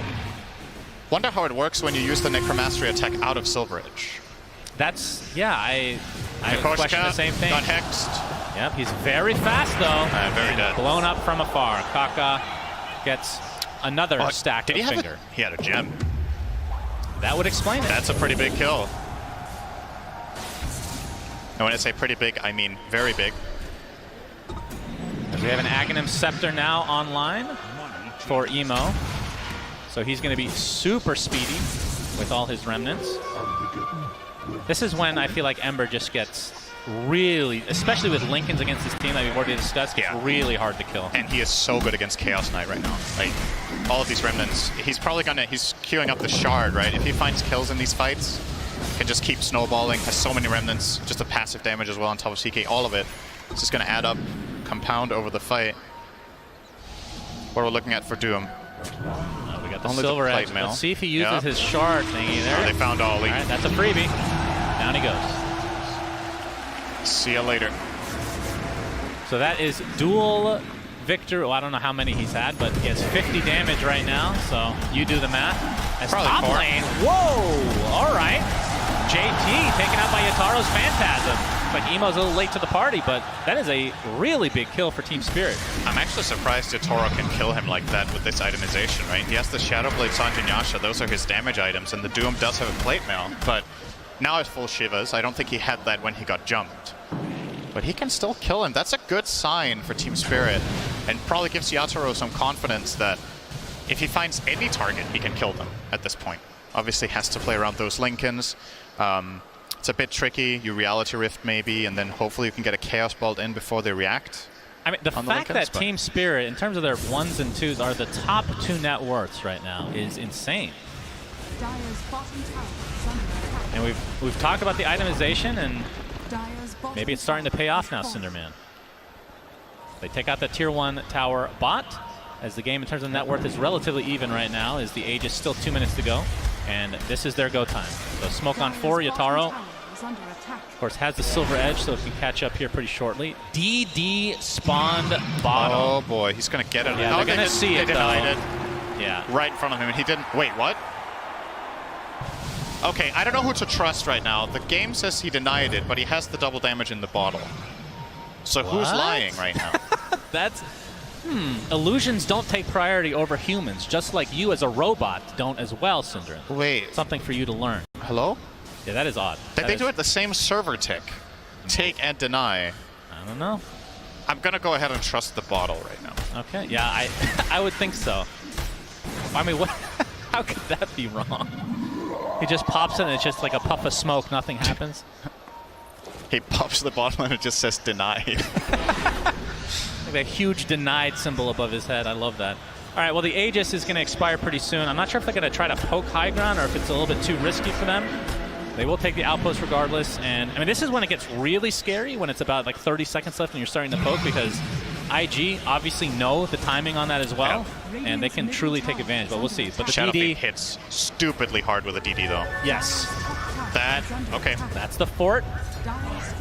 Wonder how it works when you use the Necromastery attack out of Silver Edge. That's, yeah, I Miposhka question the same thing. got hexed. Yep, he's very fast, though. Very dead. Blown up from afar. Kaka gets another stack of finger. He had a gem. That would explain it. That's a pretty big kill. And when I say pretty big, I mean very big. We have an Aghanim Scepter now online for Emo. So he's going to be super speedy with all his remnants. This is when I feel like Ember just gets really, especially with Lincolns against his team that we've already discussed, it's really hard to kill. And he is so good against Chaos Knight right now. Like, all of these remnants, he's probably gonna, he's queuing up the Shard, right? If he finds kills in these fights, he can just keep snowballing, has so many remnants, just a passive damage as well on top of CK, all of it. It's just gonna add up, compound over the fight. What we're looking at for Doom. We got the Only Silver the Edge. plate mail. Let's see if he uses his Shard thingy there. Oh, they found Ollie. All right, that's a freebie. Down he goes. See you later. So that is dual Victor. Well, I don't know how many he's had, but he has 50 damage right now. So you do the math. That's Probably top 4. lane. Whoa! All right. JT taken out by Yataro's Phantasm. Like Emo's a little late to the party, but that is a really big kill for Team Spirit. I'm actually surprised Yatoro can kill him like that with this itemization, right? He has the Shadow Blade Sanjinyasha. Those are his damage items, and the Doom does have a plate mail, but now it's full Shivas. I don't think he had that when he got jumped. But he can still kill him. That's a good sign for Team Spirit, and probably gives Yatoro some confidence that if he finds any target, he can kill them at this point. Obviously has to play around those Lincolns. It's a bit tricky. You Reality Rift maybe, and then hopefully you can get a Chaos Bolt in before they react. I mean, the fact that Team Spirit, in terms of their 1s and 2s, are the top 2 net worths right now is insane. Dire's bottom tower is under attack. And we've talked about the itemization, and Dire's bottom maybe it's starting to pay off now, Cinderman. They take out the tier 1 tower bot, as the game in terms of net worth is relatively even right now, as the Aegis still 2 minutes to go, and this is their go time. So smoke on 4, Yatoro, of course, has the Silver Edge, so it can catch up here pretty shortly. DD spawned bottom. Oh boy, he's gonna get it. Yeah, they're gonna see it, They denied it. Yeah. Right in front of him, and he didn't. Wait, what? Okay, I don't know who to trust right now. The game says he denied it, but he has the double damage in the bottle. So who's lying right now? Illusions don't take priority over humans, just like you as a robot don't as well, Synderen. Wait. Something for you to learn. Hello? Yeah, that is odd. They do it the same server tick. Take and deny. I don't know. I'm going to go ahead and trust the bottle right now. Okay, yeah, I would think so. I mean, what? How could that be wrong? He just pops it and it's just like a puff of smoke, nothing happens. He pops the bottle and it just says denied. Like that huge denied symbol above his head. I love that. All right, well, the Aegis is going to expire pretty soon. I'm not sure if they're going to try to poke high ground or if it's a little bit too risky for them. They will take the outpost regardless. And, I mean, this is when it gets really scary, when it's about like 30 seconds left and you're starting to poke, because IG obviously know the timing on that as well, and they can truly take advantage, but we'll see. But the Shadowfeet DD hits stupidly hard with a DD, though. Yes. That, okay. That's the fort.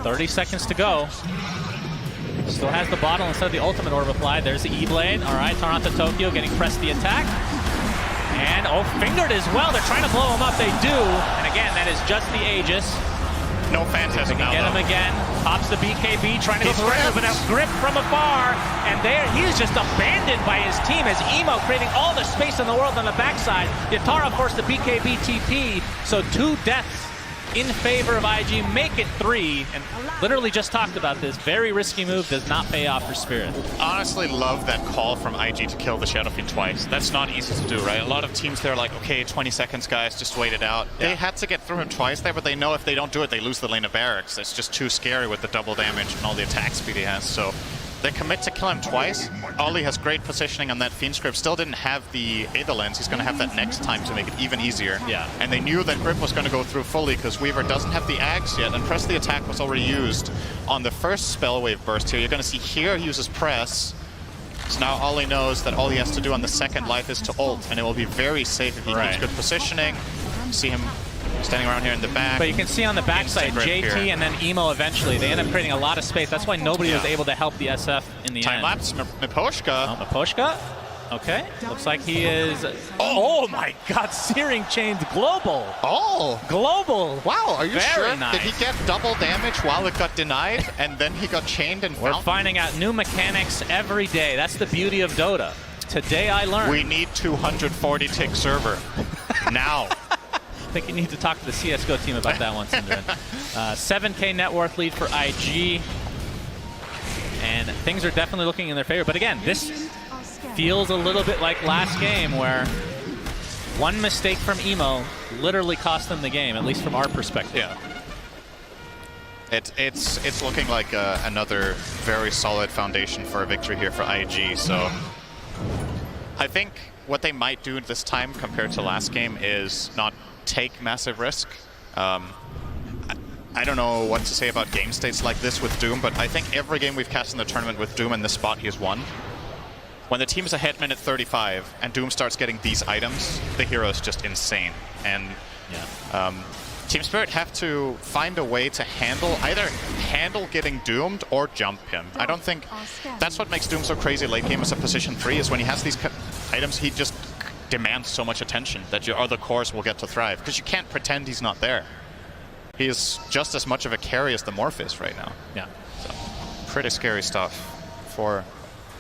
30 seconds to go. Still has the bottle instead of the ultimate orb applied. There's the E-Blade. All right, TORONTOTOKYO getting pressed the attack. And, oh, fingered as well. They're trying to blow him up. They do. And again, that is just the Aegis. No Phantasm now, Get him again. Pops the BKB, trying to go through with a grip from afar. And there, he is just abandoned by his team as Emo creating all the space in the world on the backside. Yatoro forced the BKB TP. So 2 deaths in favor of IG, make it 3, and literally just talked about this. Very risky move, does not pay off for Spirit. Honestly love that call from IG to kill the Shadowfiend twice. That's not easy to do, right? A lot of teams, they're like, okay, 20 seconds, guys, just wait it out. Yeah. They had to get through him twice there, but they know if they don't do it, they lose the lane of barracks. It's just too scary with the double damage and all the attack speed he has, so they commit to kill him twice. Ollie has great positioning on that Fiend Script. Still didn't have the Aether Lens. He's going to have that next time to make it even easier. Yeah. And they knew that Grip was going to go through fully because Weaver doesn't have the Axe yet, and Press the Attack was already used on the first Spell Wave burst here. You're going to see here he uses Press. So now Ollie knows that all he has to do on the second life is to ult, and it will be very safe if he keeps good positioning. See him standing around here in the back. But you can see on the backside, JT here. And then Emo eventually. They end up creating a lot of space. That's why nobody was able to help the SF in the end. Time-lapse, Miposhka. Oh, Miposhka. Okay. Looks like he is... Oh my god, Searing Chains Global. Oh. Global. Wow, are you Very sure? nice. Did he get double damage while it got denied, and then he got chained and We're finding out new mechanics every day. That's the beauty of Dota. Today I learned. We need 240 tick server. Now. I think you need to talk to the CSGO team about that one, Synderen. 7K net worth lead for IG. And things are definitely looking in their favor. But again, this feels a little bit like last game where one mistake from Emo literally cost them the game, at least from our perspective. Yeah. It's looking like another very solid foundation for a victory here for IG. So I think what they might do this time compared to last game is not take massive risk. I don't know what to say about game states like this with Doom, but I think every game we've cast in the tournament with Doom in this spot he has won. When the team is ahead minute 35 and Doom starts getting these items, the hero is just insane. And Team Spirit have to find a way to either handle getting doomed or jump him. I don't think that's what makes Doom so crazy late game as a position 3, is when he has these items, he just demands so much attention that your other cores will get to thrive, because you can't pretend he's not there. He is just as much of a carry as the Morph is right now. Yeah. So, pretty scary stuff for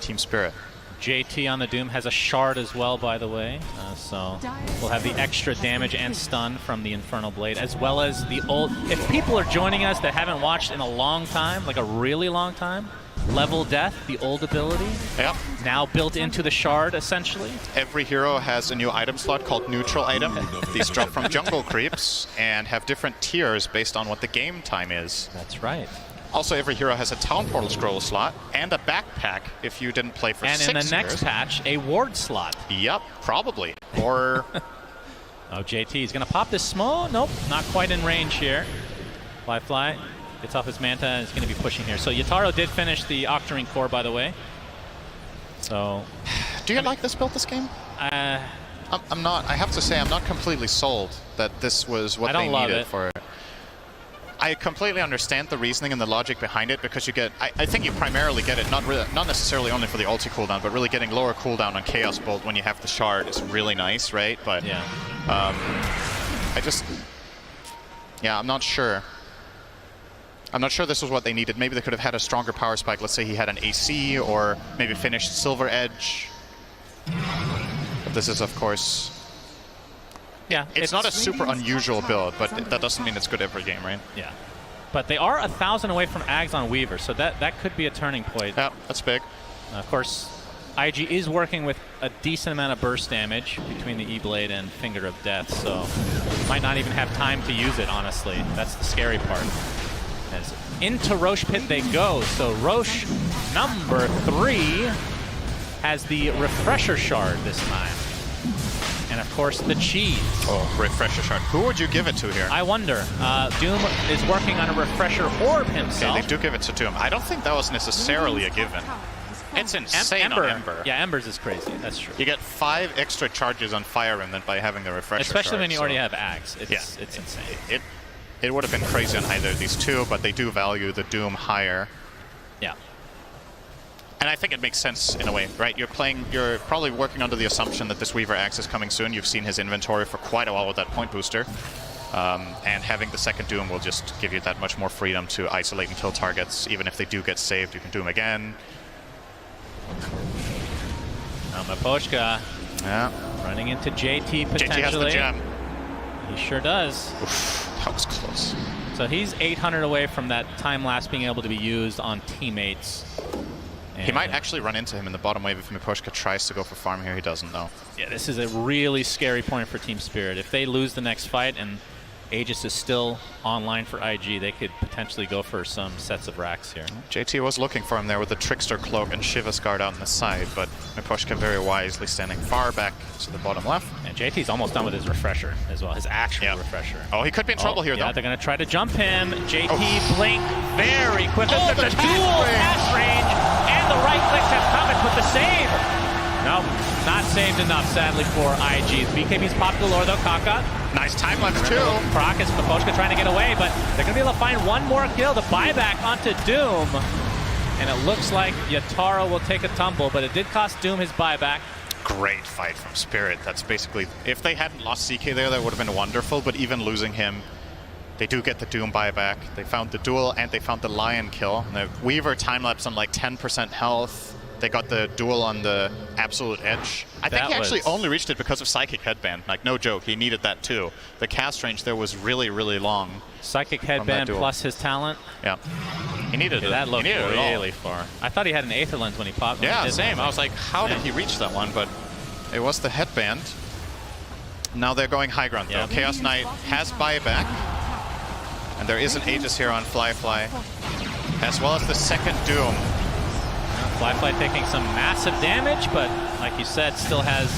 Team Spirit. JT on the Doom has a shard as well, by the way, so we'll have the extra damage and stun from the Infernal Blade, as well as the ult. If people are joining us that haven't watched in a long time, like a really long time, Level Death, the old ability, now built into the shard, essentially. Every hero has a new item slot called Neutral Item. These drop from jungle creeps and have different tiers based on what the game time is. That's right. Also, every hero has a Town Portal scroll slot and a backpack if you didn't play for 6 years. And in the next patch, a ward slot. Yep, probably. Or... Oh, JT is going to pop this smoke. Nope, not quite in range here. Flyfly gets off his Manta and is going to be pushing here. So Yatoro did finish the Octarine core, by the way. So... Do you like this build this game? I'm not... I have to say, I'm not completely sold that this was what they needed for it. I completely understand the reasoning and the logic behind it, because you get, I think you primarily get it, not necessarily only for the ulti cooldown, but really getting lower cooldown on Chaos Bolt when you have the shard is really nice, right? But yeah, I'm not sure. I'm not sure this was what they needed. Maybe they could have had a stronger power spike. Let's say he had an AC or maybe finished Silver Edge. But this is, of course... Yeah, it's not a super unusual build, but that doesn't mean it's good every game, right? Yeah. But they are 1,000 away from Ags on Weaver, so that could be a turning point. Yeah, that's big. Of course, IG is working with a decent amount of burst damage between the E-Blade and Finger of Death, so might not even have time to use it, honestly. That's the scary part. As into Roche Pit they go, so Roche number 3 has the Refresher Shard this time. And of course, the cheese. Oh, Refresher Shard. Who would you give it to here? I wonder. Doom is working on a Refresher Orb himself. Okay, they do give it to Doom. I don't think that was necessarily a given. It's insane on Ember. Yeah, Ember's is crazy. That's true. You get 5 extra charges on Fire Remnant by having the Refresher Especially Shard, when you already have Ags. It's insane. It would have been crazy on either of these two, but they do value the Doom higher. Yeah. And I think it makes sense in a way, right? You're probably working under the assumption that this Weaver Axe is coming soon. You've seen his inventory for quite a while with that point booster. And having the second Doom will just give you that much more freedom to isolate and kill targets. Even if they do get saved, you can do them again. Now Miposhka running into JT potentially. JT has the gem. He sure does. Oof, that was close. So he's 800 away from that time lapse being able to be used on teammates. He might actually run into him in the bottom wave if Miposhka tries to go for farm here. He doesn't, though. Yeah, this is a really scary point for Team Spirit. If they lose the next fight and Aegis is still online for IG, they could potentially go for some sets of racks here. JT was looking for him there with the Trickster Cloak and Shiva's Guard out on the side, but Miposhka very wisely standing far back to the bottom left. And JT's almost done with his Refresher as well, his actual Refresher. Oh, he could be in trouble here, though. Yeah, they're going to try to jump him. JT blink very quick. The dual dash range, and the right clicks have come and put the save. Nope, not saved enough, sadly, for IG. BKB's popped galore, though. Kaka. Nice time lapse, too. Proc is Miposhka trying to get away, but they're going to be able to find one more kill. The buyback onto Doom. And it looks like Yatoro will take a tumble, but it did cost Doom his buyback. Great fight from Spirit. That's basically... If they hadn't lost CK there, that would have been wonderful, but even losing him, they do get the Doom buyback. They found the duel, and they found the Lion kill. And the Weaver time-lapse on like 10% health. They got the duel on the Absolute Edge. I think he actually only reached it because of Psychic Headband. Like, no joke, he needed that too. The cast range there was really, really long. Psychic Headband plus his talent. Yeah. He needed it. That looked really far. I thought he had an Aether Lens when he popped. Yeah, same. I was like, how did he reach that one? But it was the headband. Now they're going high ground, though. Chaos Knight has buyback. And there is an Aegis here on flyfly, as well as the second Doom. flyfly taking some massive damage, but like you said, still has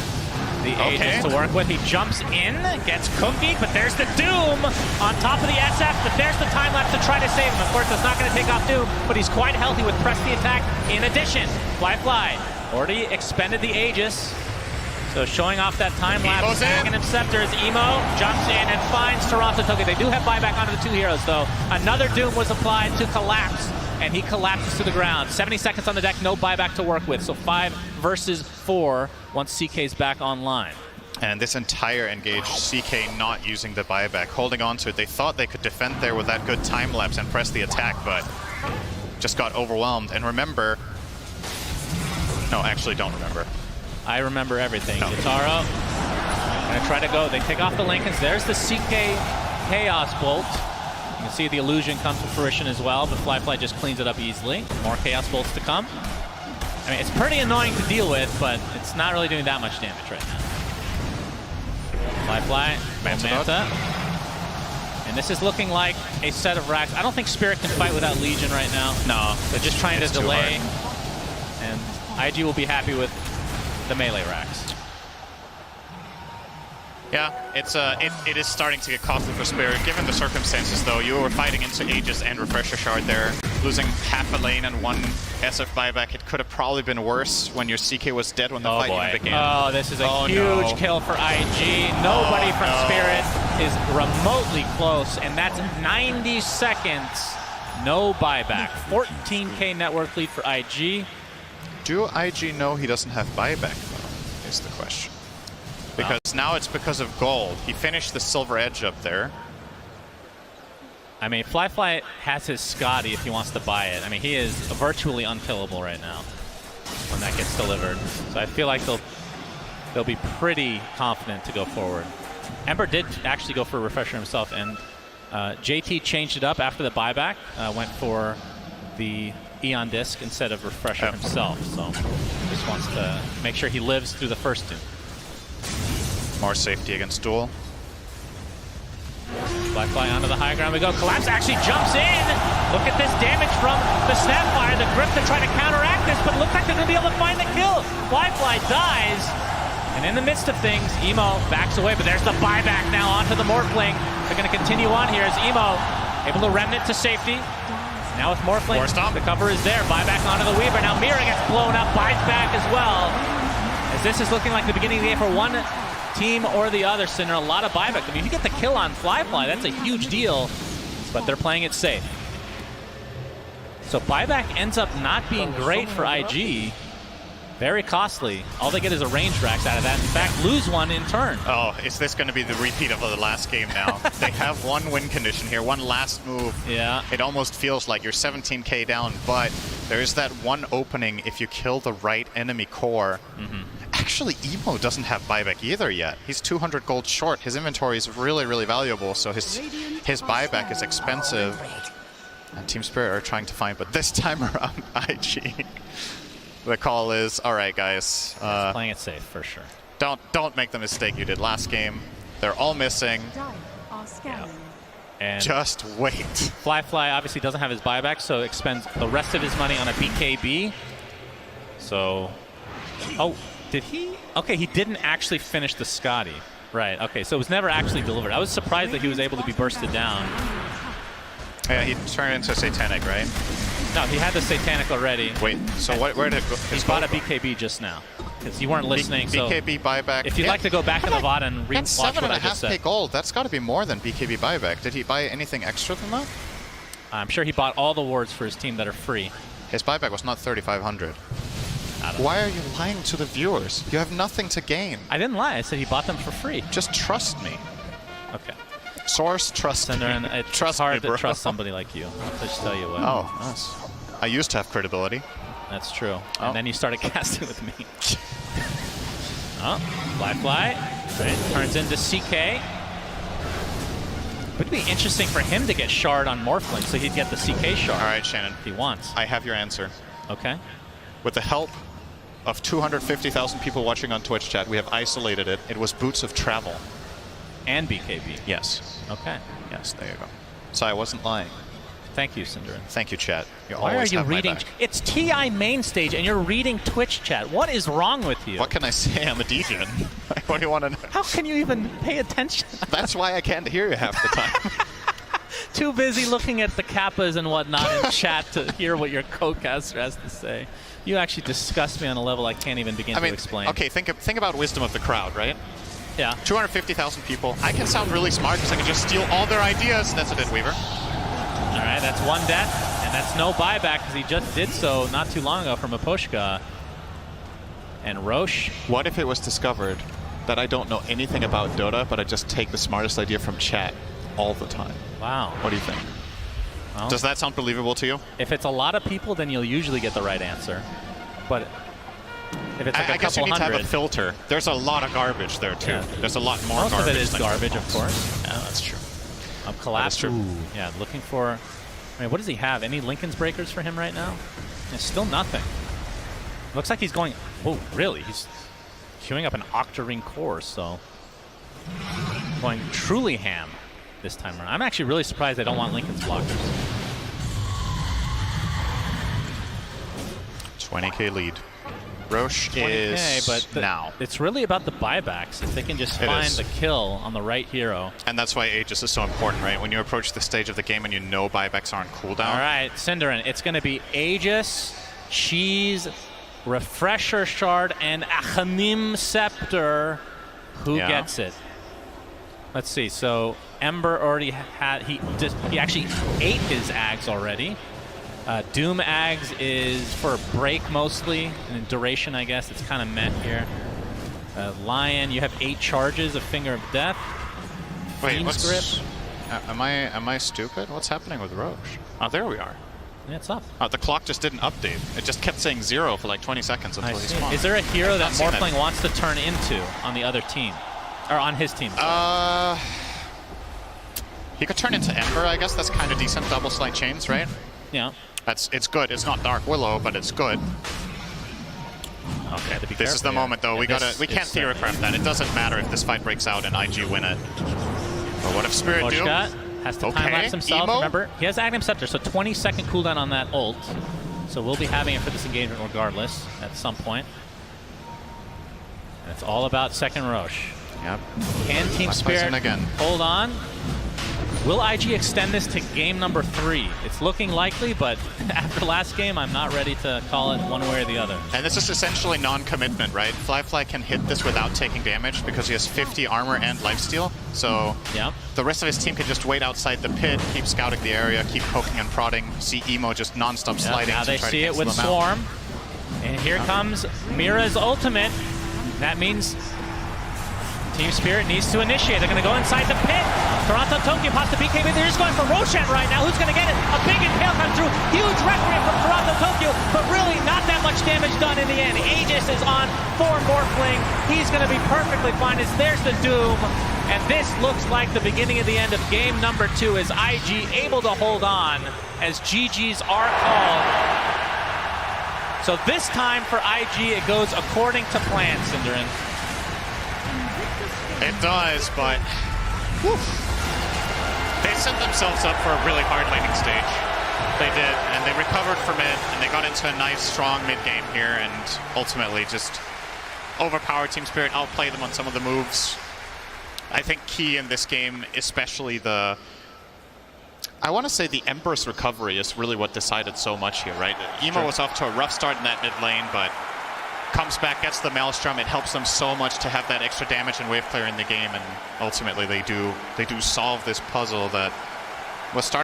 the Aegis to work with. He jumps in, gets cookied, but there's the Doom on top of the SF, but there's the time lapse to try to save him. Of course, it's not going to take off Doom, but he's quite healthy with press the attack. In addition, flyfly already expended the Aegis, so showing off that time lapse. Dragon and Scepter as Emo jumps in and finds TORONTOTOKYO. They do have buyback onto the two heroes, though. Another Doom was applied to collapse, and he collapses to the ground. 70 seconds on the deck, no buyback to work with. So 5 versus 4 once CK's back online. And this entire engage, CK not using the buyback, holding on to it. They thought they could defend there with that good time lapse and press the attack, but just got overwhelmed. And remember, no, actually don't remember. I remember everything. Yatoro gonna try to go. They take off the Lincolns. There's the CK Chaos Bolt. You can see the illusion come to fruition as well, but flyfly just cleans it up easily. More Chaos Bolts to come. I mean, it's pretty annoying to deal with, but it's not really doing that much damage right now. Flyfly, Manta. And this is looking like a set of racks. I don't think Spirit can fight without Legion right now. No, they're just trying to delay. And IG will be happy with the melee racks. Yeah, it is starting to get costly for Spirit. Given the circumstances, though, you were fighting into Aegis and Refresher Shard there, losing half a lane and 1 SF buyback. It could have probably been worse when your CK was dead when the fight even began. Oh, this is a huge kill for IG. Nobody from Spirit is remotely close, and that's 90 seconds. No buyback. 14K network lead for IG. Do IG know he doesn't have buyback, though, is the question. Because now it's because of gold. He finished the Silver Edge up there. I mean, flyfly has his Scotty if he wants to buy it. I mean, he is virtually unkillable right now when that gets delivered. So I feel like they'll be pretty confident to go forward. Ember did actually go for a refresher himself, and JT changed it up after the buyback, went for the Eon Disc instead of refresher himself. So just wants to make sure he lives through the first two. More safety against duel. Flyfly onto the high ground we go. Collapse actually jumps in. Look at this damage from the Snapfire. The Grip to try to counteract this, but it looks like they're going to be able to find the kill. Flyfly dies. And in the midst of things, Emo backs away, but there's the buyback now onto the Morphling. They're going to continue on here as Emo able to remnant to safety. Now with Morphling, the cover is there. Buyback onto the Weaver. Now Mira gets blown up, buys back as well. As this is looking like the beginning of the game for one team or the other, Cinder. A lot of buyback. I mean, if you get the kill on Flyfly, that's a huge deal, but they're playing it safe. So buyback ends up not being great for IG. Very costly. All they get is a range rax out of that. In fact, lose one in turn. Oh, is this going to be the repeat of the last game now? They have one win condition here, one last move. Yeah. It almost feels like you're 17k down, but there is that one opening if you kill the right enemy core. Actually, Emo doesn't have buyback either yet. He's 200 gold short. His inventory is really, really valuable, so his buyback is expensive. And Team Spirit are trying to find, but this time around, IG. The call is, all right, guys. Playing it safe for sure. Don't make the mistake you did last game. They're all missing. And just wait. Flyfly obviously doesn't have his buyback, so expends the rest of his money on a BKB. So, oh, did he? Okay, he didn't actually finish the Scotty. Right. Okay, so it was never actually delivered. I was surprised that he was able to be bursted down. Yeah, he turned into Satanic, right? No, he had the Satanic already. Wait, so where did it go? He bought a BKB just now. Because you weren't listening, so... BKB buyback. If you'd like to go back in the VOD and re-watch what I just said. 7.5k gold. That's got to be more than BKB buyback. Did he buy anything extra than that? I'm sure he bought all the wards for his team that are free. His buyback was not 3,500. Why are you lying to the viewers? You have nothing to gain. I didn't lie. I said he bought them for free. Just trust me. Okay. Source, trust me. It's hard to trust somebody like you. I'll just tell you what. Oh, nice. I used to have credibility. That's true. And then you started casting with me. Oh, Flyfly. Right, turns into CK. Would be interesting for him to get shard on Morphling, so he'd get the CK shard. All right, Shannon. If he wants. I have your answer. Okay. With the help of 250,000 people watching on Twitch chat, we have isolated it. It was Boots of Travel. And BKB. Yes. Okay. Yes, there you go. So I wasn't lying. Thank you, Cinder. Thank you, chat. Why are you reading? It's TI main stage, and you're reading Twitch chat. What is wrong with you? What can I say? I'm a DJ. What do you want to know? How can you even pay attention? That's why I can't hear you half the time. Too busy looking at the kappas and whatnot in chat to hear what your co-caster has to say. You actually disgust me on a level I can't even begin to explain. Okay, think about wisdom of the crowd, right? Yeah. 250,000 people. I can sound really smart because I can just steal all their ideas. That's a bit, Weaver. All right, that's one death, and that's no buyback because he just did so not too long ago from Miposhka. And Roche. What if it was discovered that I don't know anything about Dota, but I just take the smartest idea from chat all the time? Wow. What do you think? Well, does that sound believable to you? If it's a lot of people, then you'll usually get the right answer. But if it's like I a guess you couple need to hundred, have a filter. There's a lot of garbage there, too. Yeah. There's a lot more most garbage. Most of it is garbage, of course. Yeah, that's true. Collapse. That is true. Yeah, looking for... I mean, what does he have? Any Lincoln's breakers for him right now? It's still nothing. Looks like he's going... Oh, really? He's queuing up an Octarine core, so... Going truly ham this time around. I'm actually really surprised they don't want Lincoln's blockers. 20k lead. Roche 20K, is but now. It's really about the buybacks. If they can just find the kill on the right hero. And that's why Aegis is so important, right? When you approach the stage of the game and you know buybacks aren't cooldown. All right, Cinderin, it's going to be Aegis, Cheese, Refresher Shard, and Achanim Scepter. Who gets it? Let's see. So Ember already had... He actually ate his Ags already. Doom Ags is for a break mostly, and duration, I guess. It's kind of met here. Lion, you have 8 charges of Finger of Death. Wait, Fiend's Grip. Am I stupid? What's happening with Roche? Oh, there we are. Yeah, it's up. The clock just didn't update. It just kept saying 0 for like 20 seconds until he spawned. Is there a hero that Morphling wants to turn into on the other team? Or on his team? He could turn into Ember, I guess. That's kind of decent. Double slide chains, right? Yeah. It's good. It's not Dark Willow, but it's good. Okay, to be this is the moment, though. We can't theorycraft that. It doesn't matter if this fight breaks out and IG win it. But what if Spirit do? Has to time-lapse himself, remember? He has Aghanim Scepter, so 20-second cooldown on that ult. So we'll be having it for this engagement regardless at some point. And it's all about second Roche. Yep. Can Team Spirit hold on? Will IG extend this to game number 3? It's looking likely, but after last game, I'm not ready to call it one way or the other. And this is essentially non-commitment, right? Flyfly can hit this without taking damage because he has 50 armor and lifesteal. So the rest of his team can just wait outside the pit, keep scouting the area, keep poking and prodding, see Emo just non-stop sliding. Now they see it with Swarm. And here comes Mira's ultimate. That means Team Spirit needs to initiate. They're going to go inside the pit. TORONTOTOKYO pops the BKB. They're just going for Roshan right now. Who's going to get it? A big impale comes through. Huge requiem from TORONTOTOKYO, but really not that much damage done in the end. Aegis is on for Morphling. He's going to be perfectly fine. There's the Doom. And this looks like the beginning of the end of game number 2 as IG able to hold on as GGs are called. So this time for IG, it goes according to plan, Cinderin. It does, but they set themselves up for a really hard laning stage. They did, and they recovered from it, and they got into a nice, strong mid-game here, and ultimately just overpowered Team Spirit, outplay them on some of the moves. I think key in this game, especially I want to say the Empress recovery is really what decided so much here, right? Emo was off to a rough start in that mid lane, but comes back, gets the Maelstrom. It helps them so much to have that extra damage and wave clear in the game, and ultimately they do solve this puzzle that was starting